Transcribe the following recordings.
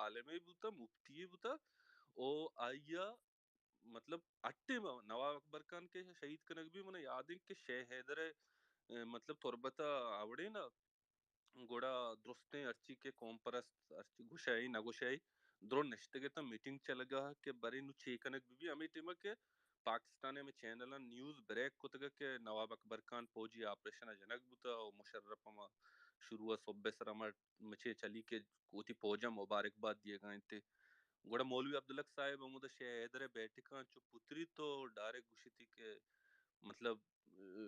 عالم بوتا مفتی بوتا او آیا مطلب اٹے نواب اکبر خان کے شہید کنک بھی من یاد ہے کہ شہ حیدر مطلب تربتا آوڑے نا گوڑا درستیں ارچی کے قوم پرست ارچی گشائی نہ گشائی درو نشتگے تا میٹنگ چل گا کہ بری نو چیکنک بھی ہمیں ٹیمہ کے پاکستان میں چینل نیوز بریک کو تگا کہ نواب اکبر خان فوجی آپریشن جنک بوتا اور مشرف ہما شروع صوبے سر ہما مچے چلی کے کوتی فوجا مبارکباد دیے گئے تھے گوڑا مولوی عبدالحق صاحب ہمود شہ حیدر بیٹھکاں چو پتری تو ڈارے گوشی تھی کہ مطلب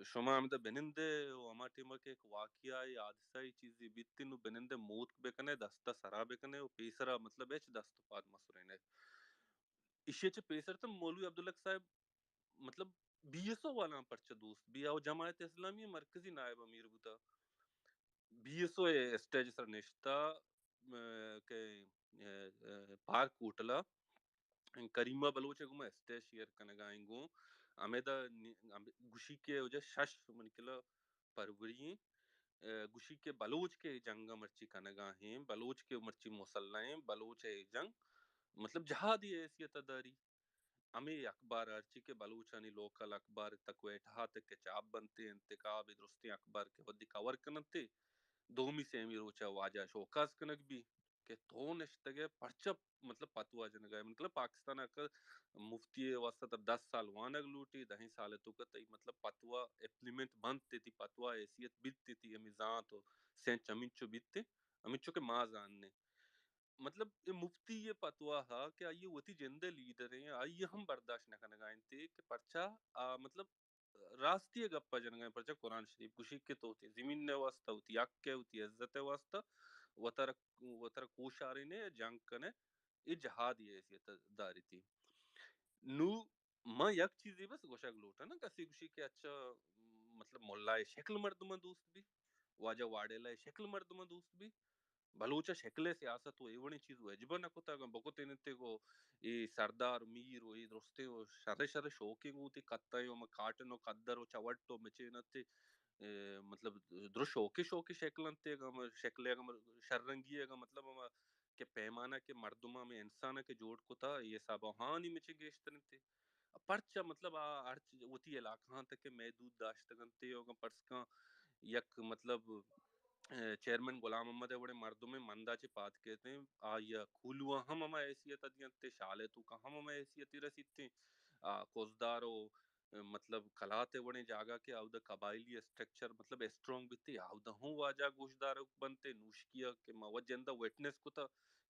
شما ہمیں بنندے ہما ٹیمہ کے ایک واقعہ یا حادثہ چیزی بیتی نو بنندے موت بکنے دستا سرا بکنے و پیسرا مطلب ایچ دست پاد مسورینے اسی چھ پیسر تا مولوی عبدالحق صاحب مطلب بی ایس او والا پرچہ دوست بھی آو جماعت اسلامی مرکزی نائب امیر بوتا بی ایس او اسٹیج سر نشتا کہ پارک کوٹلا کریمہ بلوچ گما اسٹیج شیئر کنگائیں گو امیدہ گوشی کے وجہ شش منکلہ پروری گوشی کے بلوچ کے جنگ مرچی کنگا ہیں بلوچ کے مرچی مسلح ہیں بلوچ جنگ مطلب جہادی حیثیت داری ہمیں اخبار ارچی کے بلوچانی لوکل اخبار تک ویٹھا تک کے چاپ بنتے انتخاب درستی اخبار کے ودی کور کنتے دومی سیمی روچا واجہ شوکاس کنک بھی کہ تو نشتگے پرچپ مطلب پتوا جنگا مطلب پاکستان کا مفتی واسطہ تر 10 سال وانگ لوٹی 10 سال تو کا تی مطلب پتوا اپلیمنٹ بنتے تھی پتوا حیثیت بیتی تھی ہمیں ذات و سین چمنچو بیتے ہمیں کے ماں جاننے مطلب یہ مفتی یہ پتوا ہا کہ آئیے وتی جندے لیڈر ہیں آئیے ہم برداشت نہ کرنے گائیں تھے کہ پرچہ مطلب راستی گپا جنگائیں پرچہ قرآن شریف گوشی کے تو ہوتی زمین نے واسطہ ہوتی حق کے ہوتی عزت واسطہ وطر کوشاری نے جنگ کنے یہ جہاد یہ حیثیت داری تھی نو ماں یک چیزی بس گوشک لوٹا نا کسی گوشی کے اچھا مطلب مولائے شکل مردمہ دوست بھی واجہ واڑے لائے شکل مردمہ دوست بھی بلوچا شکل سیاست وہ ایوانی چیز وجبہ نہ کوتا گا بکوتے نتے کو یہ سردار میر وہ یہ درستے وہ شر شوکنگ ہوتی کتا ہے کاٹنو قدر و چوٹو مچے نتے مطلب در شوکی شکل انتے گا شکلے گا شررنگی گا مطلب کہ پیمانہ کے مردمہ میں انسانہ کے جوڑ کو تھا یہ سابہانی مچے گیشتر تھے پرچہ مطلب ہوتی علاقہ تک کہ محدود داشتگنتے ہوگا پرسکاں یک مطلب چیئرمین غلام محمد بڑے مردم میں مندہ چے پات کہتے ہیں آیا کھولوا ہم ہما حیثیت دیانتے شالے تو کا ہم ہما حیثیتی رسیتے کوزدارو مطلب کلاتے وڑے جاگا کے آو دا قبائلی اسٹرکچر مطلب اسٹرونگ بیتے آو دا ہوں واجہ گوشدارو بنتے نوشکیا کہ موجندہ ویٹنس کو تھا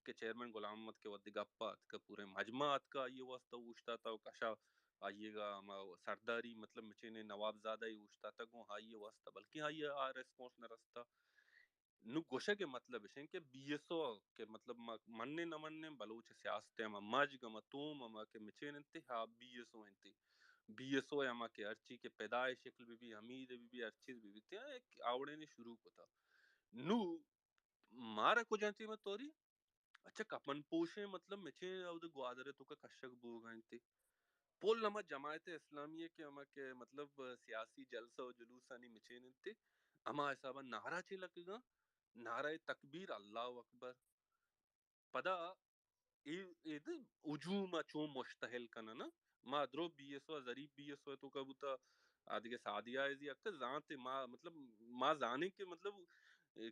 کہ چیئرمین غلام محمد کے ودی گپات کا پورے مجمعات کا یہ واسطہ اوشتا تھا کشا آئیے گا سرداری مطلب مچینے نواب زادہ ہی اوشتا تھا گو آئیے واسطہ بلکہ آئیے ریسپونس نہ رستا نو گوشہ کے مطلب ہے کہ بی ایس او کے مطلب مننے نہ مننے بلوچ سیاست اما ماج گما توم اما کے مچین انتے ہاں بی ایس او انتے بی ایس او اما کے ارچی کے پیدائش شکل بھی حمید بھی ارچیز بھی تھے ایک آوڑے نے شروع کو تھا نو مارا کو جانتی میں توری اچھا کپن پوشے مطلب مچے او دے گوادرے تو کا کشک بو گئے انتے پول نما جماعت اسلامیہ کے اما کے مطلب سیاسی جلسہ و جلوسانی مچین انتے اما حسابہ نعرہ چے لگ گا نعرہ تکبیر اللہ اکبر پدا اید اجوم چون مشتحل کنا نا ما درو بی ایس او ضریب بی ایس او تو کبوتا آدھے سادیہ ازی اکا زانتے ما مطلب ما زانے کے مطلب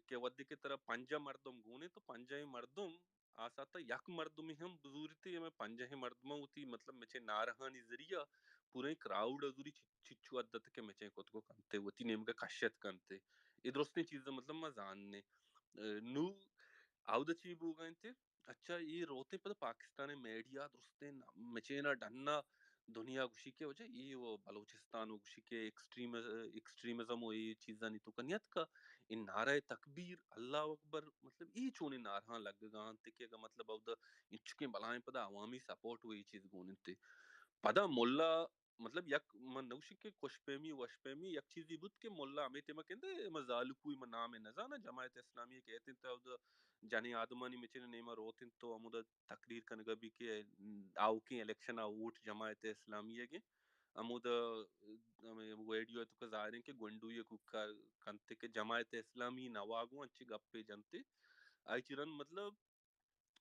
کہ ودی کی طرح پنجہ مردم گونے تو پنجہ مردم آساتا یک مردمی ہم بزورتی ہمیں پنجہ مردمہ ہوتی مطلب مچے نارہانی ذریعہ پورے کراؤڈ ازوری چچو عدد کے مچے کت کو کنتے ہوتی نیم کا کشت کنتے ادرستی چیزیں مطلب ما زاننے نو آو دا چی بو گئے تھے اچھا یہ روتے پتہ پاکستان میڈیا درستے مچینا ڈھنا دنیا گوشی کے وجہ یہ وہ بلوچستان گوشی کے ایکسٹریمزم ہو یہ چیزاں نہیں تو کنیت کا ان نعرہ تکبیر اللہ اکبر مطلب یہ چونی نعرہ لگ گا تکے گا مطلب او دا انچکے بلائیں پدا عوامی سپورٹ ہوئی چیز گونتے پدا مولا مطلب یک من نوشی کے خوشپیمی وشپیمی یک چیزی بود کہ مولا ہمیں تیمہ کہندے مزالکوی من نام نزانا جماعت اسلامی کہتے ہیں تو جانی آدمانی مچین نیمہ روتن تو امودہ تقریر کنگا بھی کہ آوکی الیکشن آوٹ جماعت اسلامی ہے امودہ ویڈیو تو کا ظاہر ہے کہ گنڈو یہ ککا کنتے کہ جماعت اسلامی نواگو انچی گپے جنتے آئی چیرن مطلب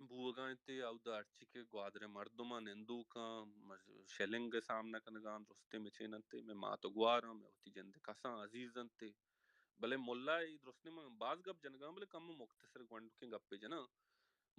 Buğagante avda archike guadre marduma nenduka shelenge samna kanagan roste mechenante me mato guara me uti jende kasan azizante bale mollai drosne ma baz gab janagam bale kam muktasar gwandu ke gappe jana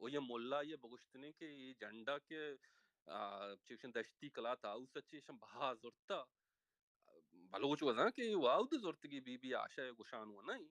o ye molla ye boguştune ki janda ke çeşin daşti kala ta usa çeşin baha zorta baloch wazan ki wow de zorta ki bibi aşa guşan wa nahi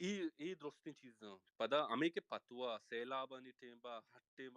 ಈ ದೃಷ್ಟಿ cheese ಪದ ಅಮೇಕೆ ಪತ್ವಾ ಸೇಲಾಬನಿ ಟೇಂಬ ಹಟ್ಟೆಂಬ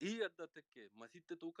ಈ ಅದ್ದತಕ್ಕೆ ಮಸೀದ್ ತೂಕ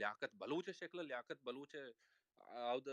ಲಿಯಾಕತ್ ಬಲೂಚ ಶಕ್ಲ ಲಿಯಾಕತ್ ಬಲೂಚ ಯಾವ್ದು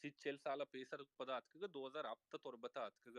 ಸಿಚ್ಚೆಲ್ ಸಾಲ pacer ಪದ ಅತ್ಕಗ 2007 ತೊರ್ಬತ ಅತ್ಕಗ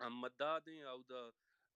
ಅಮ್ಮದ್ದಾದಿ ಅವ್ದ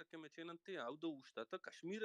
ತಕ್ಕೆ ಮೆಚೇನಂತೆ ಅವ್ದ ಉಷ್ಟತ ಕಶ್ಮೀರ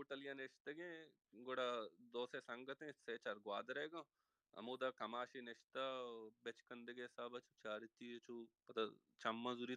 ಊಟಲಿಯ ನೆಷ್ಟಗೆ ಗುಡ ದೋಸೆ ಸಂಗತೆ ಸೇಚಾರ್ ಗ್ವಾದರೆಗ ಅಮುದ ಕಮಾಶಿ ನೆಷ್ಟ ಬೆಚ್ಕಂದಗೆ ಸಾಬ ಚು ಚಾರಿತಿ ಚು ಪತ ಚಮ್ಮಜುರಿ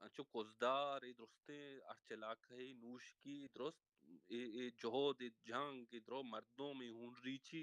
Ancho kozdar e droste archelakhay nushki drost e johod e jang e dro mardom e hunrichi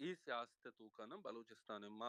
ಈ ಸಿಯಾಸತ್ ತೂಕ ನ ಬಲೂಚಿಸ್ತಾನ ಮಾ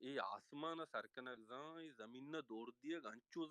ಈ ಆಸಮಾನ ಸರ್ಕನಗ ಈ ಜಮೀನ ದೋರ್ದಿಯ ಗಂಚೂಜ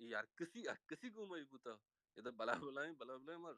ಈ ಅರ್ಕಸಿ ಗುಮೈ ಬುತ ಇದ ಬಲ ಮ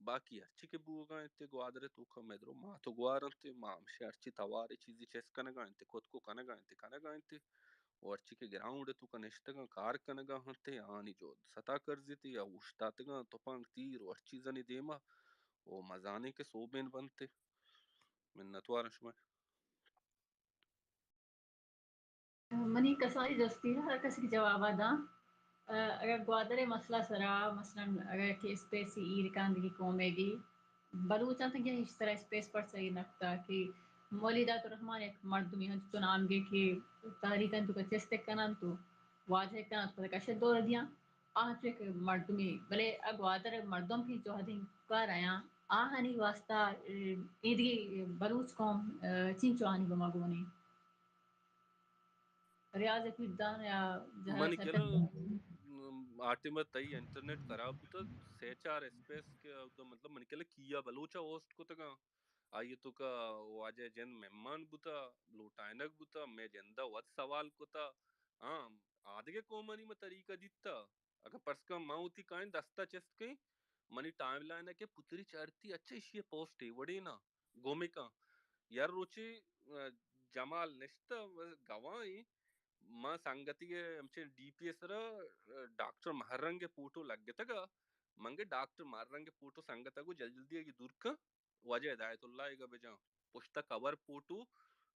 باقی ارچی کے بوگا انتے گوادرے تو کا میدرو ما تو گوارنتے ما ہمشے ارچی توارے چیزی چیس کنگا انتے خود کو کنگا انتے و ارچی کے گراؤنڈ تو کا نشتگا کار کنگا ہنتے آنی جو ستا کرزیتے یا اوشتاتگا توپانگ تیر و ارچی زنی دیما و مزانے کے صوبین بنتے من نتوارن شما منی کسانی جستی ہر کسی کی جواب دا اگر گوادر مسئلہ سرا مثلا اگر کہ اسپیس ایر کاندگی کومیگی بلوچاں تک یہ اس طرح اسپیس پر صحیح نکتا کہ مولیدات الرحمن ایک مردمی ہن تو نام گے کہ تحریکن تو کا چستے کنن تو واضح کنن تو کشے دور دیاں آج ایک مردمی بلے گوادر مردم کی جو حدیں کر آیا آہنی واسطہ ایدی بلوچ قوم چین چوانی بمگونی ریاض پیردان یا جہاں منی کلا سرکت آٹی میں تئی انٹرنیٹ خراب ہوتا سے چار اسپیس کے مطلب منی کلا کیا بلوچا ہوسٹ کو تگا آئیے تو کا واجہ جن مہمان بوتا لوٹائنک بوتا میں جندہ ود سوال کو تا ہاں آدھگے کومنی میں طریقہ دیتا اگر پرس کا ماؤتی کائن دستا چست کہیں منی ٹائم لائن ہے کہ پتری چارتی اچھا اسی پوسٹ ہے وڑی نا گومی کا یار روچی جمال نشتا گواہی ما ಸಂಗತಿಗೆ ಹಂಚೆ DPS ರ ಡಾಕ್ಟರ್ ಮಹರಂಗೆ ಪೂಟು ಲಗ್ಗೆತಗ ಮಂಗೆ ಡಾಕ್ಟರ್ ಮಹರಂಗೆ ಪೂಟು ಸಂಗತಗು ಜಲ್ದಿಯಾಗಿ ದುರ್ಕ ವಜೆ ಹಿದಾಯತುಲ್ಲಾ ಈಗ ಬೆಜ ಪುಶ್ತ ಕವರ್ ಪೂಟು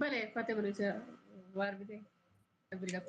بلے فتح بلوچ وار بھی دے ابری گپ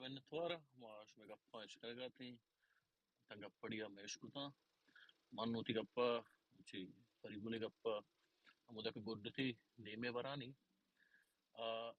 Venezuela, mas me gappa iskagati, tagappadia meskuta, manuti gappa, ci parigule gappa, amudak guddati, deme varani,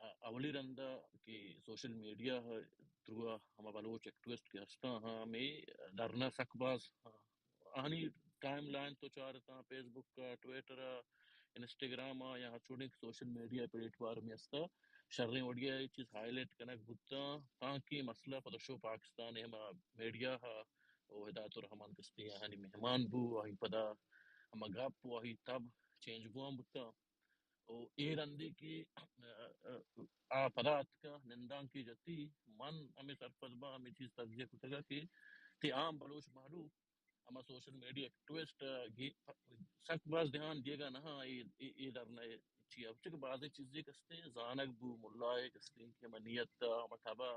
اولی رندا کہ سوشل میڈیا تروا ہما بلوچ ایکٹوسٹ کے ہستا ہاں میں درنا سکباز آنی ٹائم لائن تو چارتا فیس بک کا ٹویٹر انسٹاگرام یا چھوڑے سوشل میڈیا پلیٹ فارم میں ہستا شریں اوڈیا چیز ہائی لائٹ کنک بتا تاکہ مسئلہ پدشو پاکستان ہما میڈیا او ہدایت الرحمان کستی ہانی مہمان بو وہی پدا ہما گپ وہی تب چینج بوام بتا او اے رندی کی پدات کا نندان کی جتی من ہمیں سرپدبا ہمیں چیز تجزیہ کتگا کہ تی عام بلوچ معلوم اما سوشل میڈیا ٹویسٹ سخت باز دھیان دیے گا نا یہ درنا چی اب چک بعض چیزیں کستے ہیں زانک بو ملائے کستے ہیں کہ منیت مطابع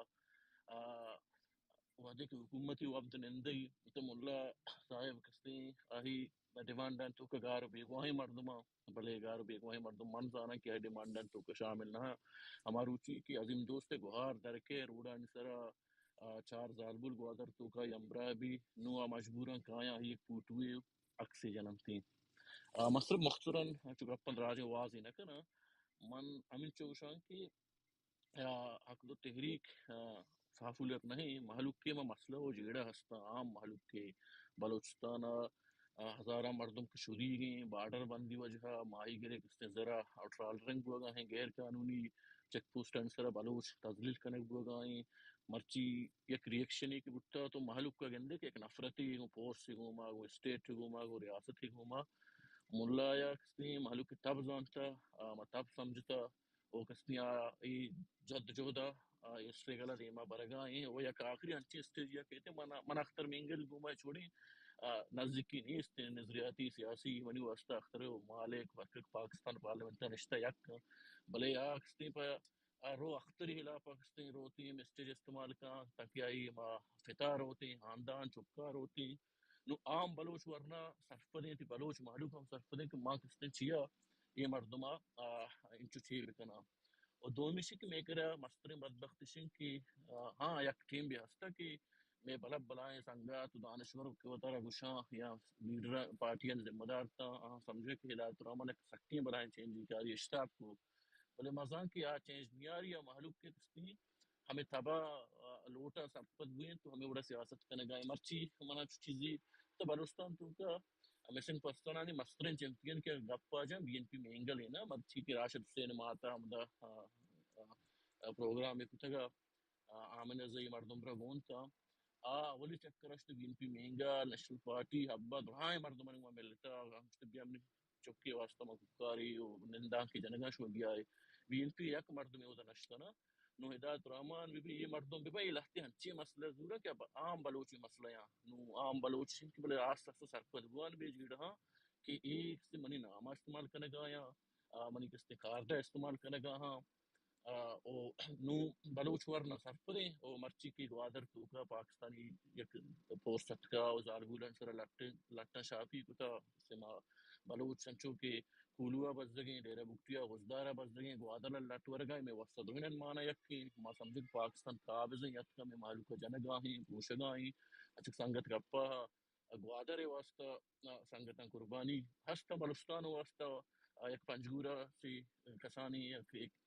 وہدے کی حکومتی وابد نندی تو ملا صاحب کستے ہیں آہی ڈیمانڈن تو کا گار بیگواہی مردمہ بلے گار بیگواہی مردم من زانا کہ ڈیمانڈن تو کا شامل نہ ہمارو چی کی عظیم دوست گوہار درکے روڑا نسرا چار زالبول گوادر تو کا یمبرا بھی نو مجبوراً کایا ہی پوٹوئے اکسی جنم تھی مصرف مختصراً چکا اپن راج واضح نہ کنا من امن چوشان کی حق دو تحریک فافولیت نہیں محلوق کے میں مسئلہ ہو جیڑا ہستا عام محلوق کے بلوچستان ہزارہ مردم کے شدی گئیں بارڈر بندی وجہ ماہی گرے کستے ذرا ٹرالرنگ بوگا ہیں غیر قانونی چیک پوسٹ انسر بلوچ تزلیل کنک بوگا ہیں مرچی یک ریئیکشنی کی بٹا تو محلوق کا گندے کہ ایک نفرتی ہوں پوسٹ سے گوما وہ اسٹیٹ سے گوما وہ ریاست ہی گوما ملا یا کسنی محلوق کی تب زانتا تب سمجھتا وہ کسنی جد جہدا اس سے غلط ایما برگا ہیں وہ یک آخری ہنچی اسٹیج یا کہتے من اختر مینگل گوما چھوڑی نزدیکی نیست نظریاتی سیاسی ونی واسطہ اختر مالک ورکک پاکستان پارلیمنٹ نشتہ یک بلے کسنی پا رو اختری ہلا پاکستان روتی مسٹیج استعمال کا تاکہ آئی ما فطار ہوتی خاندان چپکار ہوتی نو عام بلوچ ورنہ سرفدیں تی بلوچ معلوم ہم سرفدیں کہ ماں کستے چیا یہ مردمہ انچو چی بکنا اور دومی شک میں کرا مستر بدبخت شن کی ہاں یک ٹیم بھی ہستا کہ میں بلب بلائیں سنگا تو دانشور کے وطارہ گشاں یا لیڈر پارٹیاں ذمہ دار تا سمجھے کہ ہدایت الرحمان ایک سکتیں بلائیں چینجی کاری اشتاق کو بلے مزان کی چینج نیاری یا محلوق کے کستی ہمیں تبا لوٹا سبقت ہوئے تو ہمیں بڑا سیاست کرنے گئے مرچی ہمارا چیزی تو بلوستان تو کا مسنگ پستانانی مسترین چیمپئن کے گپا جائیں بی این پی میں انگل ہے نا مرچی کی راشد حسین ماتا ہمدا پروگرام ایک تھا آمن زی مردم را گونتا ولی چکرشت بی این پی مہنگا نیشنل پارٹی حبا دعائیں مردم نے ملتا ہم بھی ہم نے چکی واسطہ مکاری نندان کی جنگاں شو بھی آئے بی این پی یک مردم ہوتا نشتا نا نو ہدایت الرحمان بھی یہ مردم بھی بھائی لہتے ہنچی مسئلہ ضرورا کیا عام بلوچی مسئلہ یہاں نو عام بلوچی کی بلے آس تک سرپد بوان بھی جیڑا ہاں کہ ایک سے منی نامہ استعمال کرنے گا یا منی کستے کاردہ استعمال کرنے گا ہاں او نو بلوچ ورنہ سرپدیں او مرچی کی گوادر تو کا پاکستانی یک پوسٹ کا او زالبولن سر لٹا شاپی کتا سما بلوچ سنچو کے کولوا بزدگیں ڈیرہ بکتیا غزدارہ بزدگیں گوادر لٹ ورگائیں میں وصدوینن مانا یکی ما سمجھت پاکستان قابضیں یتکا میں مالوکا جنگاہیں پوشگاہیں اچھک سنگت گپا گوادر واسطہ سنگتاں قربانی ہستا بلوستان واسطہ یک پنجگورہ سی کسانی ایک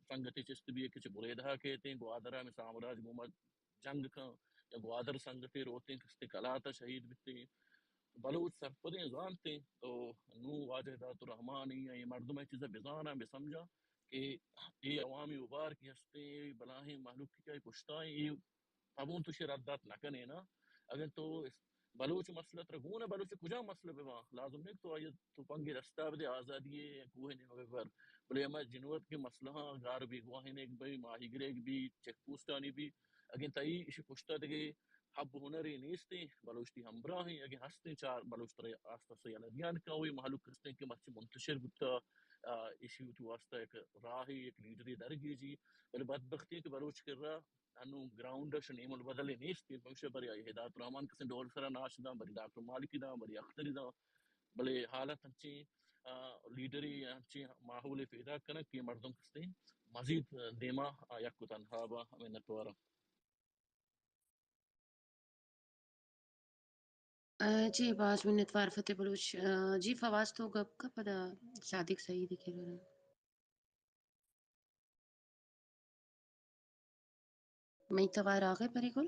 سنگتی چست بھی ایک بریدہ کہتے ہیں گوادرہ میں سامراج محمد جنگ کا یا گوادر سنگتی روتے ہیں کستے کلاتا شہید بھتے بلوچ سرپدیں زانتے تو نو واجہ ذات الرحمانی یہ مردم ہے چیزیں بزانا بسمجھا کہ یہ عوامی ابار کی ہستے بلاہیں محلوق کی کیا پشتائیں یہ پابون تو شی ردات نہ کنے نا اگر تو بلوچ مسئلہ ترگون بلوچ کجا مسئلہ بے وہاں لازم نہیں تو آئیے تو پنگی رستہ بدے آزادی ہے کوہ نہیں مگر پر بلے ہمیں جنوت کے مسئلہ گار بھی گواہین ایک بھی ماہی گریک بھی چیک پوسٹانی بھی اگر تائی اسی پشتہ دے حب ہنری نیستے بلوچتی ہمراہ ہیں اگر ہستے چار بلوچ ترے آستہ سے یلدیان کا ہوئی محلوق کرستے ہیں کہ مچی منتشر بتا اسی تو واسطہ ایک راہی ایک لیڈری درگی جی بلے بدبختی ہے کہ بلوچ کر رہا انو گراؤنڈ شنیم البدل نیستی بمشہ بری ہدایت الرحمان کسن ڈول سرا ناش دا بری ڈاکٹر مالکی دا بری اختری دا بلے حالت ہنچی لیڈری ہنچی ماحول پیدا کنک کہ مردم کستے مزید دیما یک تنہا با ہمیں نتوارا جی 5 منٹ وار فتح بلوچ جی فواز تو گپ کا پدا صادق صحیح دکھے رہا میں توار آگے پریگل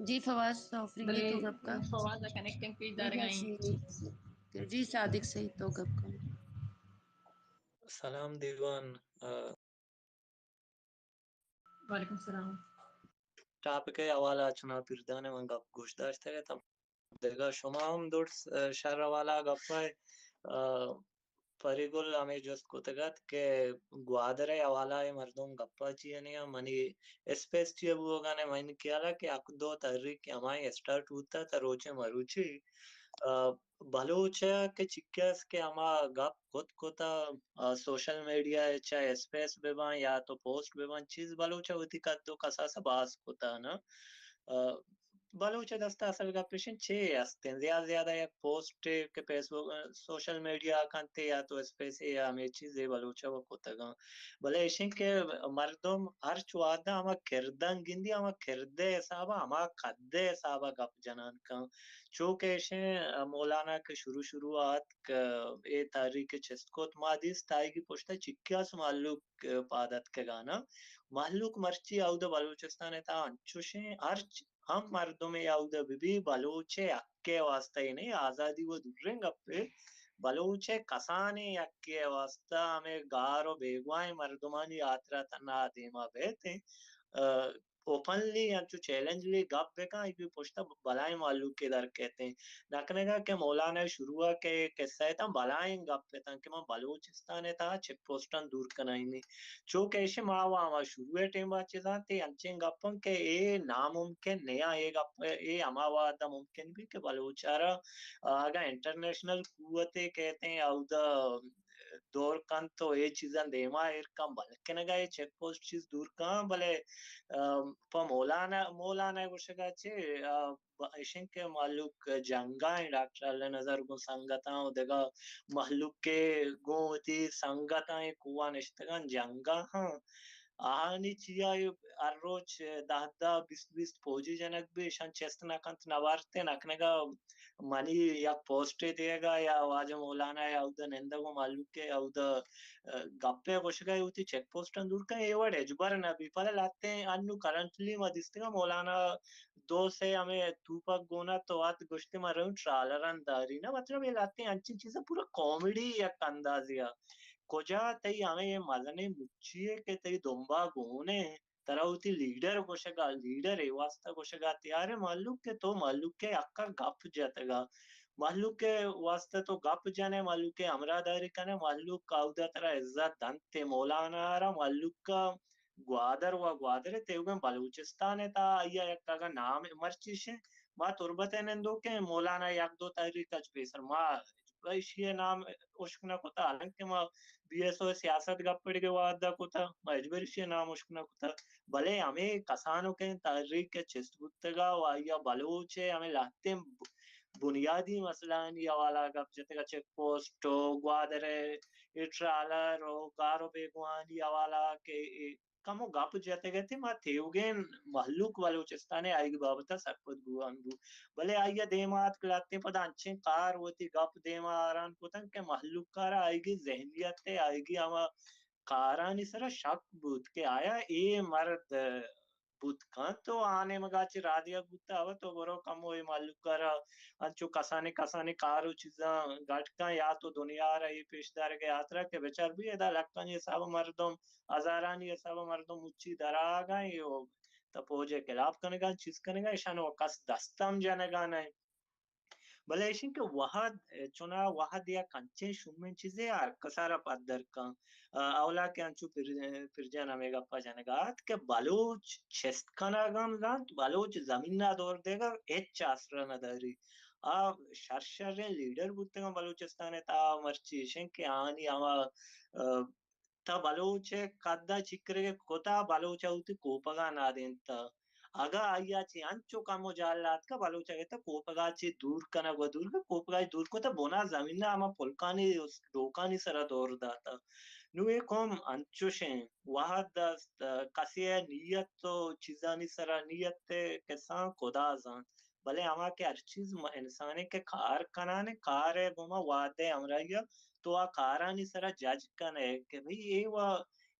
جی فواز آفرینگی بلے تو گپ کا فواز کنیکٹنگ پیج دار گئی جی صادق سے تو گپ کا سلام دیوان وعلیکم السلام ಟಾಪಿಕ್ حوالا چنا پیردانه من گپ گوش داشته گفتم دیگه شما هم دور شهر والا گپای پریگل ہمیں جست کوتگت کہ گوادر حوالا مردم گپا چیئے نہیں منی اسپیس چیئے بوگا نے من کیا کہ اک دو تحریک ہمیں اسٹارٹ ہوتا تا روچے مروچی بلوچ کے چکیاس کے ہما گپ خود کوتا سوشل میڈیا چاہے اسپیس ببان یا تو پوسٹ ببان چیز بلوچ ہوتی کد دو کسا سا باس کوتا نا بلوچ دستا اصل کا پیشن چھے ہستیں زیادہ یک پوسٹ کے فیس بک سوشل میڈیا کانتے یا تو اسپیس یا ہمیں چیزیں بلوچ وہ کوتا گا بلے اشن کے مردم ہر چوادا ہما کردن گندی ہما کردے حسابا ہما قدے حسابا گپ جنان کا چونکہ اشن مولانا کے شروعات اے تاریخ چسکوت مادیس تائی کی پوشتا چکیاس معلوق پادت کے گانا معلوق مرچی آودہ بلوچستان تا انچوشیں ہم مردم یاودہ بھی بلوچے اکے واسطہ ہی نہیں آزادی وہ درنگ اپے بلوچے کسانے اکے واسطہ ہمیں گارو بیگوائیں مردمانی آترا تنا دیما بیتے اوپنلی انچو چیلنجلی گپ بکا ایک بھی پوچھتا بلائیں معلوم کے در کہتے ہیں نکنے گا کہ مولانا شروع کے قصہ ہے تا بلائیں گپ پہتا کہ میں بلوچستان تا چیک پوسٹان دور کنائیں نہیں چونکہ ایسے ماں شروع ٹیم بات چیزاں تے انچیں گپن کہ اے ناممکن نیا اے گپ اے ہما وعدہ ممکن بھی کہ بلوچارا اگر انٹرنیشنل قوتیں کہتے ہیں او دا دور کن تو یہ چیزاں دیما کم بلکہ نگا یہ چیک پوسٹ چیز دور کان بلے پا مولانا گوشگا چھے ایشن کے معلوق جنگائیں ڈاکٹر اللہ نظر گو سنگتاں دیگا محلوق کے گو تی سنگتاں کوان اشتگان جنگا ہاں آہانی چیا ار روچ 10-20 فوجی جنک بھی شان چست نکنت نوارتے نکنگا منی یا پوسٹ دے گا یا واجہ مولانا یا اودا نندگو معلوم کے اودا گپے گوشگا ہوتی چیک پوسٹن دور کا ایوڑ اجبر نبی پہلے لاتے ہیں انو کرنٹلی مدستگا مولانا دو سے ہمیں توپک گونا تو آت گوشتے مرون ٹرالران داری نا مطلب یہ لاتے ہیں انچی چیزیں پورا کومیڈی یک اندازیا کجا تی ہمیں یہ مزنے مچیے کہ تی دنبا گونے تراؤتی لیڈر گوشگا لیڈر ای واسطہ گوشگا تیارے معلوم کے تو معلوم کے اکا گپ جاتا گا معلوم کے واسطہ تو گپ جانے معلوم کے امراداری کنے معلوم کا اودا ترہ عزت دنتے مولانا را معلوم کا گوادر تیوگن بلوچستان تا آیا یک کا نام مرچیش ہے ما تربت نندو کے مولانا یک دو تحریک اچ پیسر ما یہ نام اشکنا کتا حالانکہ ما بی ایس او سیاست گپڑ کے وعدہ کتا ما اجبرش یہ نام اشکنا کتا بلے ہمیں کسانوں کے تحریک کے چست بودتگا و آیا بلوچے ہمیں لاتے بنیادی مسئلہ نہیں حوالا گپ جتے گا چیک پوسٹ گوادر ٹرالر گارو بیگوانی حوالا کے کمو گپ جاتے گئے تھے ما تھیوگین محلوق بلوچستانے آئے گی بابتا سرپت گوان بو بلے آئیے دیمات کلاتے پدا انچیں کار ہوتی گپ دیما آران پتن کہ محلوق کارا آئے گی ذہنیت تے آئے گی ہما کارانی سرا شک بود کہ آیا اے مرد بود کان تو آنے مگاچی رادیا بودتا ہوا تو برو کم ہوئی معلوم کرا انچو کسانے کارو چیزاں گھٹکاں یا تو دنیا رہی پیشدار کے آترا کے بچار بھی ادا لگتا یہ سب مردم ہزارانی سب مردم اچھی درا گئے ہو تا پوجے خلاف کرنے گا چیز کرنے گا اشانو کس دستم جانے گا نہیں بلے ایشن کہ وحد چنا وحد یا کنچے شمین چیزیں یار کسارا پادر کا اولا کے انچو پھر جانا میں گا پا جانے گا کہ بلوچ چست کنا گام گانت بلوچ زمین نہ دور دے گا ایچ چاسرا نہ داری شرشر لیڈر بودتے گا بلوچستان تا مرچی ایشن کہ آنی آما تا بلوچ قدہ چکرے کے کتا بلوچ ہوتی کوپگا نہ دین تا اگا آیا چی انچو کامو جالات کا بلوچا گئتا کوپگا چی دور کنا گو دور کا کوپگا دور کو تا بونا زمین آما پلکانی دوکانی سرا دور داتا نو ایک ہم انچو شیں واحد کسی نیت تو چیزانی سرا نیت تے کسان خدا زان بلے ہما کے ہر چیز انسانے کے کار کنانے کار ہے گوما وعدے ہمرایا تو آ کارانی سرا جج کنے کہ بھئی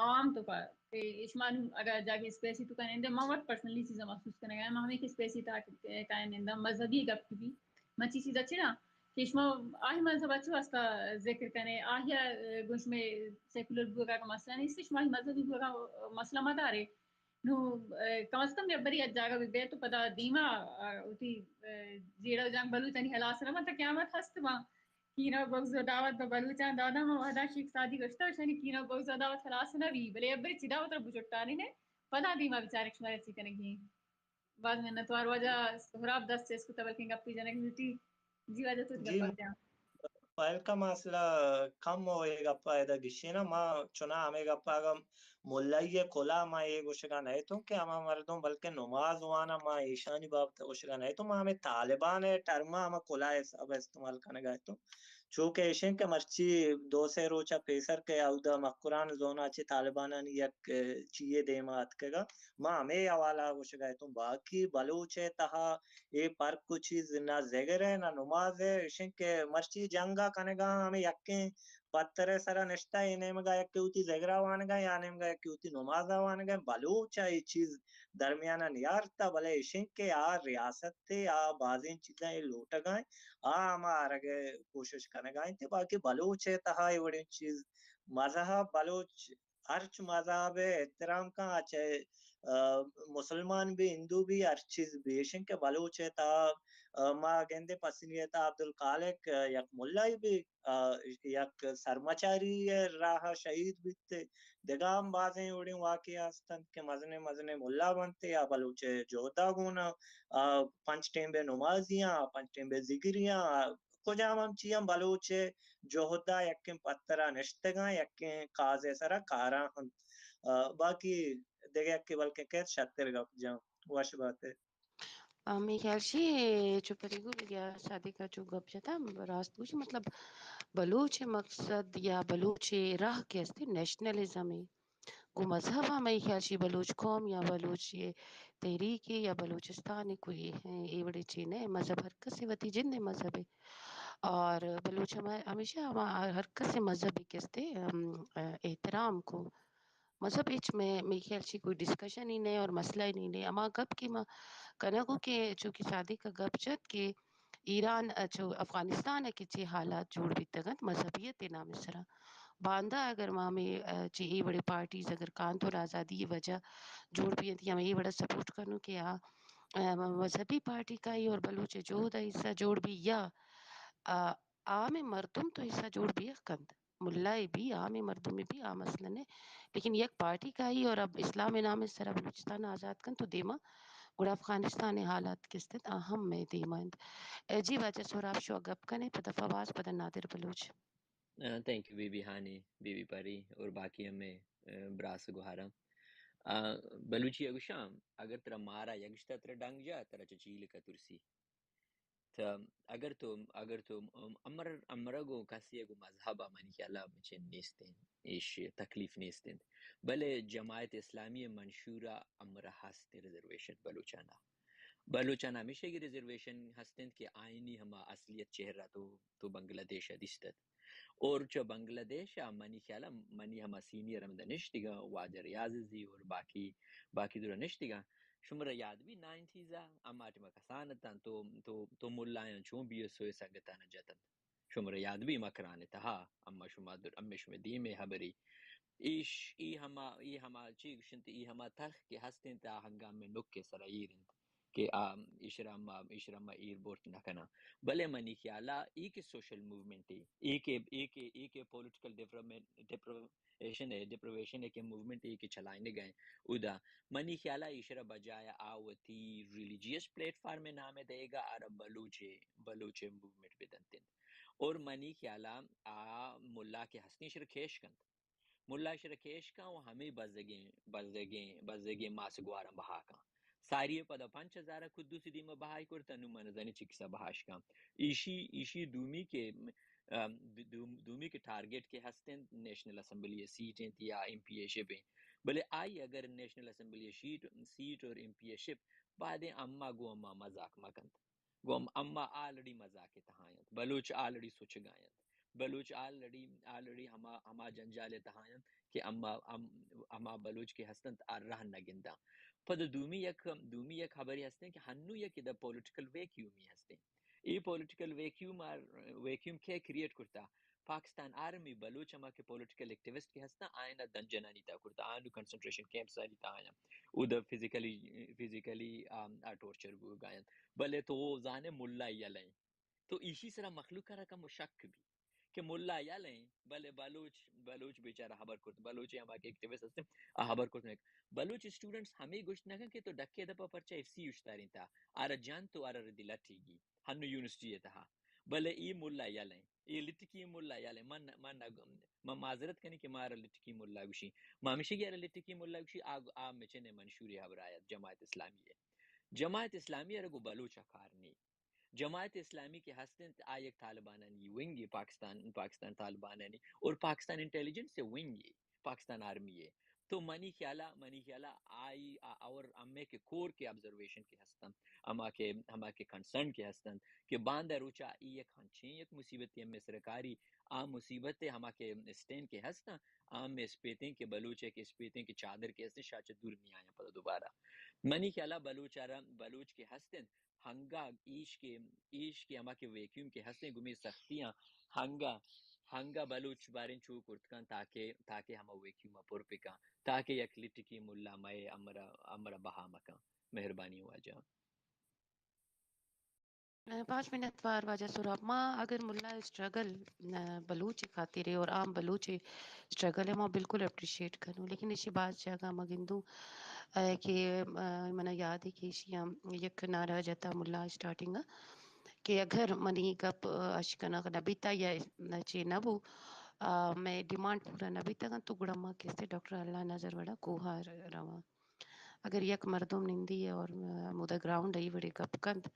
عام طور پر اشمان اگر جاگے اسپیسی تو کہیں دے موت پرسنلی چیزیں محسوس کرنے گا ہمیں کہ اسپیسی تا کہیں دے مذہبی گپ بھی مچی چیز اچھی نا کہ اشما آہی مذہب اچھو استا ذکر کرنے آہیا گوش میں سیکولر بوگا کا مسئلہ نہیں اس اشما مذہبی بوگا مسئلہ مدارے نو کم از کم بری جاگہ بھی بے تو پتا دیما اتی زیرہ جنگ بلوچانی حلاس رہا تا قیامت ہست وہاں کینو بغض و دعوت بلوچان دادا ما وحدا شیخ سادی گشتا شانی کینو بغض و دعوت خلاص نبی بلے ابری چی دعوت ربو جٹانی نے پدا دیما بیچارے کشمارے چی کنگی بعد میں نتوار وجہ سہراب دست سے اس کو تبرکنگ اپی جنگ ملتی جی وجہ تو جی گپا کیا فائل کا مسئلہ کم ہوئے گا پائدہ گشینا ما چنا ہمیں گا پاگا ملائی کھلا ما یہ گوشگا نہیں تو کہ ہما مردوں بلکہ نماز وانا ما ایشانی بابتا گوشگا نہیں تو ما ہمیں طالبان ہے ٹرما ہما کھلا ہے سب استعمال کرنے گئے تو چونکہ ایشن کے مرچی دو سے روچا پیسر کے اودا مقران زونا چی طالبانانی یک چیئے دیمات کے گا ما ہمیں حوالا گوشگا تو باقی بلوچے تہا یہ پر کچھ چیز نہ زگر ہے نہ نماز ہے ایشن کے مرچی جنگا کنگا ہمیں یکیں پتر سرا نشتا ہے انہیں مگا یک کیوتی زگرہ وانگا یعنی مگا یک کیوتی نمازہ وانگا بلوچا یہ چیز درمیانہ نیارتا بلے ایشن کے آ ریاست تے آ بازین چیزیں یہ لوٹا گائیں ہما آرگے کوشش کرنے گائیں تے باقی بلوچ ہے تہا یہ بڑی چیز مذہب بلوچ ہرچ مذہب احترام کا چاہے مسلمان بھی ہندو بھی ہر چیز بھی ایشن کے بلوچ ہے تا ما گندے پسنیتا عبدالخالق یک ملائی بھی یک سرمچاری راہ شہید بھی تے دگام بازیں اڑیں واقعہ ہستن کہ مزنے ملا بنتے یا بلوچے جوہدہ گونا پنچ ٹیم بے نمازیاں پنچ ٹیم بے ذکریاں کجام ہم چیم بلوچے جوہدہ یکیں پترہ نشتگاں یکیں قاضے سرا کاراں ہم باقی دیکھے کہ بلکہ کہت شتر گا جاؤں واش بات ہے می خیال شی چو پریگو یا شادی کا جو گپ جتا راست پوچھ مطلب بلوچ مقصد یا بلوچ راہ کے استے نیشنلزم ہے کو مذہب ہمیں خیال شی بلوچ قوم یا بلوچ تحریک یا بلوچستان کوئی یہ بڑے چین ہے مذہب ہر کسی وتی جن مذہب ہے اور بلوچ ہمیشہ ہر کسی مذہبی کستے احترام کو مذہب اچ میں خیال شی کوئی ڈسکشن ہی نہیں اور مسئلہ ہی نہیں اما گپ کی کنگو کے چونکہ شادی کا گپ چت کہ ایران جو افغانستان ہے کہ چی حالات جوڑ بھی تگت مذہبیت نام سرا باندھا اگر ماں میں چی ای بڑے پارٹیز اگر کانتور آزادی وجہ جوڑ بھی ہیں ہمیں یہ بڑا سپورٹ کرنو کہ مذہبی پارٹی کا ہی اور بلوچ جو دا حصہ جوڑ بھی یا عام مردم تو حصہ جوڑ بھی کند ملائی بھی عام مردم میں بھی عام مسئلہ ہے لیکن یک پارٹی کا ہی اور اب اسلام نام سرا بلوچستان آزاد کن تو دیما گڑا افغانستان حالات کس اہم میں دیمند جی وجہ سوراب شو گپ کنے پتہ فواز پتہ Nadir Baloch thank you Bibi Hani Bibi Pari اور باقی ہمیں براس گوہارم بلوچی اگشام اگر ترا مارا یگشتا ترا ڈنگ جا ترا چیل کا ترسی تا اگر تو امرگو کسی اگو مذہب منی کہ اللہ مچین نیستین ایش تکلیف نیستین بلے جماعت اسلامی منشورہ امرہ ہستے ریزرویشن بلوچانا ہمیشہ کی ریزرویشن ہستند کہ آئینی ہما اصلیت چہرہ تو بنگلہ دیش دستد اور چو بنگلہ دیش منی خیالہ منی ہما سینئر ہم نشتگا واجر ریاضی اور باقی دورا نشتگا شمرہ یاد بھی 90s اما ٹی مکسانتاں تو ملائن چون بھی سوئے سنگتانا جتن شمرہ یاد بھی مکرانے تہا اما شما در امی شما دیمے حبری ای ہما چیگ شنت ای ہما تخ کے ہستیں تا ہنگام میں نک کے سرائیرن کہ اشرام ایر بورت نکنا بلے منی خیالہ ای کے سوشل موومنٹ ای کے پولیٹیکل ڈپرویشن ہے کہ موومنٹ ای کے چلائنے گئے ادا منی خیالہ اشرا بجایا آوتی ریلیجیس پلیٹ فارم میں نامے دے گا عرب بلوچے موومنٹ بدنتن اور منی خیالہ ملا کے ہسنی شرکیش کند ملا شرکیش کا وہ ہمیں بزگیں ماس گوارم بہا کا ساری پدا 5000 خود سی دیما بہائی کرتا نو من زنی چکسا بہاش کا ایشی دومی کے ٹارگٹ کے ہستن نیشنل اسمبلی سیٹ ہیں یا ایم پی اے شپ ہیں بلے آئی اگر نیشنل اسمبلی سیٹ اور ایم پی اے شپ بعدیں اما گو اما مذاق مکند گو اما آلڑی مذاق تہایت بلوچ آلڑی سوچ گایت بلوچ آلریڈی ہما جنجال تہایم کہ اما بلوچ کے ہستن رہ نگندا پد دومی یک خبری ہستن کہ ہنو یک دا پولیٹیکل ویکیومی ہستن ای پولیٹیکل ویکیوم کے کریٹ کرتا پاکستان آرمی بلوچ ہما کے پولیٹیکل ایکٹیوسٹ کے ہستا آئینہ دنجنانی تا کرتا آئینہ کنسنٹریشن کیمپ ساری تا آئینہ او دا فیزیکلی ٹورچر بو گائن بلے تو وہ زانے ملا یلیں تو اسی طرح مخلوق کا رقم شک بھی کہ ملا یلیں بلے بلوچ بیچارہ خبر کرتے بلوچ ہما کے ایکٹیوسٹ ہستے خبر کرتے بلوچ اسٹوڈنٹس ہمیں گوشت نکن کہ تو ڈکے دپا پرچا ایف سی اشتارین تا آرہ جان تو آرہ ردی لٹھی گی ہنو یونیورسٹی تہا بلے ای ملا یلیں ای لٹکی ملا یلیں من معذرت کنی کہ مارا لٹکی ملا گوشی مامشی گی آرہ لٹکی ملا گوشی آگ مچنے منشوری حبرایت جماعت اسلامی رگو بلوچا کارنی جماعت اسلامی کے ہستن آیک طالبانانی ونگی پاکستان طالبانانی اور پاکستان انٹیلیجنس سے ونگی پاکستان آرمی ہے تو منی خیالہ آئی اور امے کے کور کے آبزرویشن کے ہستن ہما کے کنسرن کے ہستن کہ باندہ روچا ای ایک ہنچیں ایک مصیبت ہم میں سرکاری عام مصیبت ہما کے اسٹین کے ہستن عام میں اسپیتیں کے بلوچے کے اسپیتیں کے چادر کے ہستن شاچ دور نہیں آیا پتہ دوبارہ منی خیالہ بلوچ کے ہستن ہنگا ایش کے ہما کے ویکیوم کے ہستے گمی سختیاں ہنگا بلوچ بارن چو کرتکان تاکہ ہما ویکیوم پر پکان تاکہ یک لٹکی ملا مئے امرا بہا مکان مہربانی ہوا جا 5 منٹ وار واجہ سوراب ماں اگر ملا اسٹرگل بلوچ خاطر ہے اور عام بلوچ اسٹرگل ہے ماں بالکل اپریشیٹ کروں لیکن اسی بات جگہ مگندوں کہ منا یاد ہے کہ اشیاء یک نعرہ جتا ملا اسٹارٹنگ کہ اگر منی گپ اشکنہ نبیتا یا چے نبو میں ڈیمانڈ پورا نبیتا گا تو گڑما کستے ڈاکٹر اللہ نظر وڑا کوہا رواں اگر یک مردم نندی ہے اور مدہ گراؤنڈ ای وڑے گپ کند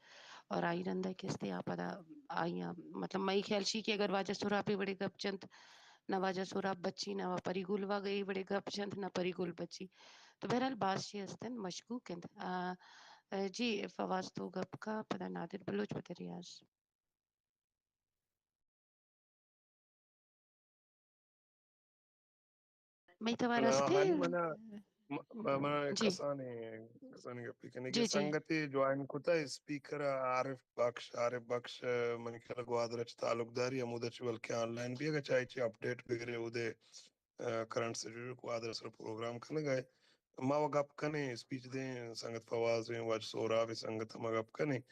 اور آئی رندہ کستے آپدا آئیاں مطلب مئی خیال شی کہ اگر واجہ سورابی وڑے گپ چند نہ واجہ سوراب بچی نہ پری گول واگئی وڑے گپ چند نہ پری گول بچی تو بہرحال باز شی ہستن مشکوک ہیں جی فواز تو گپ کا پتہ نادر بلوچ پتہ ریاض میں توار ہستے هاني mana جی kasani gapi kani جی ke جی sangati join kuta speaker عارف بخش من kala gwadra talukdari amuda chwal ke online bi ga chai chi update bigre ude current situation gwadra sar program kan gay ma wagap kani speech de sangat fawaz mein waj sora bi sangat ma gap kani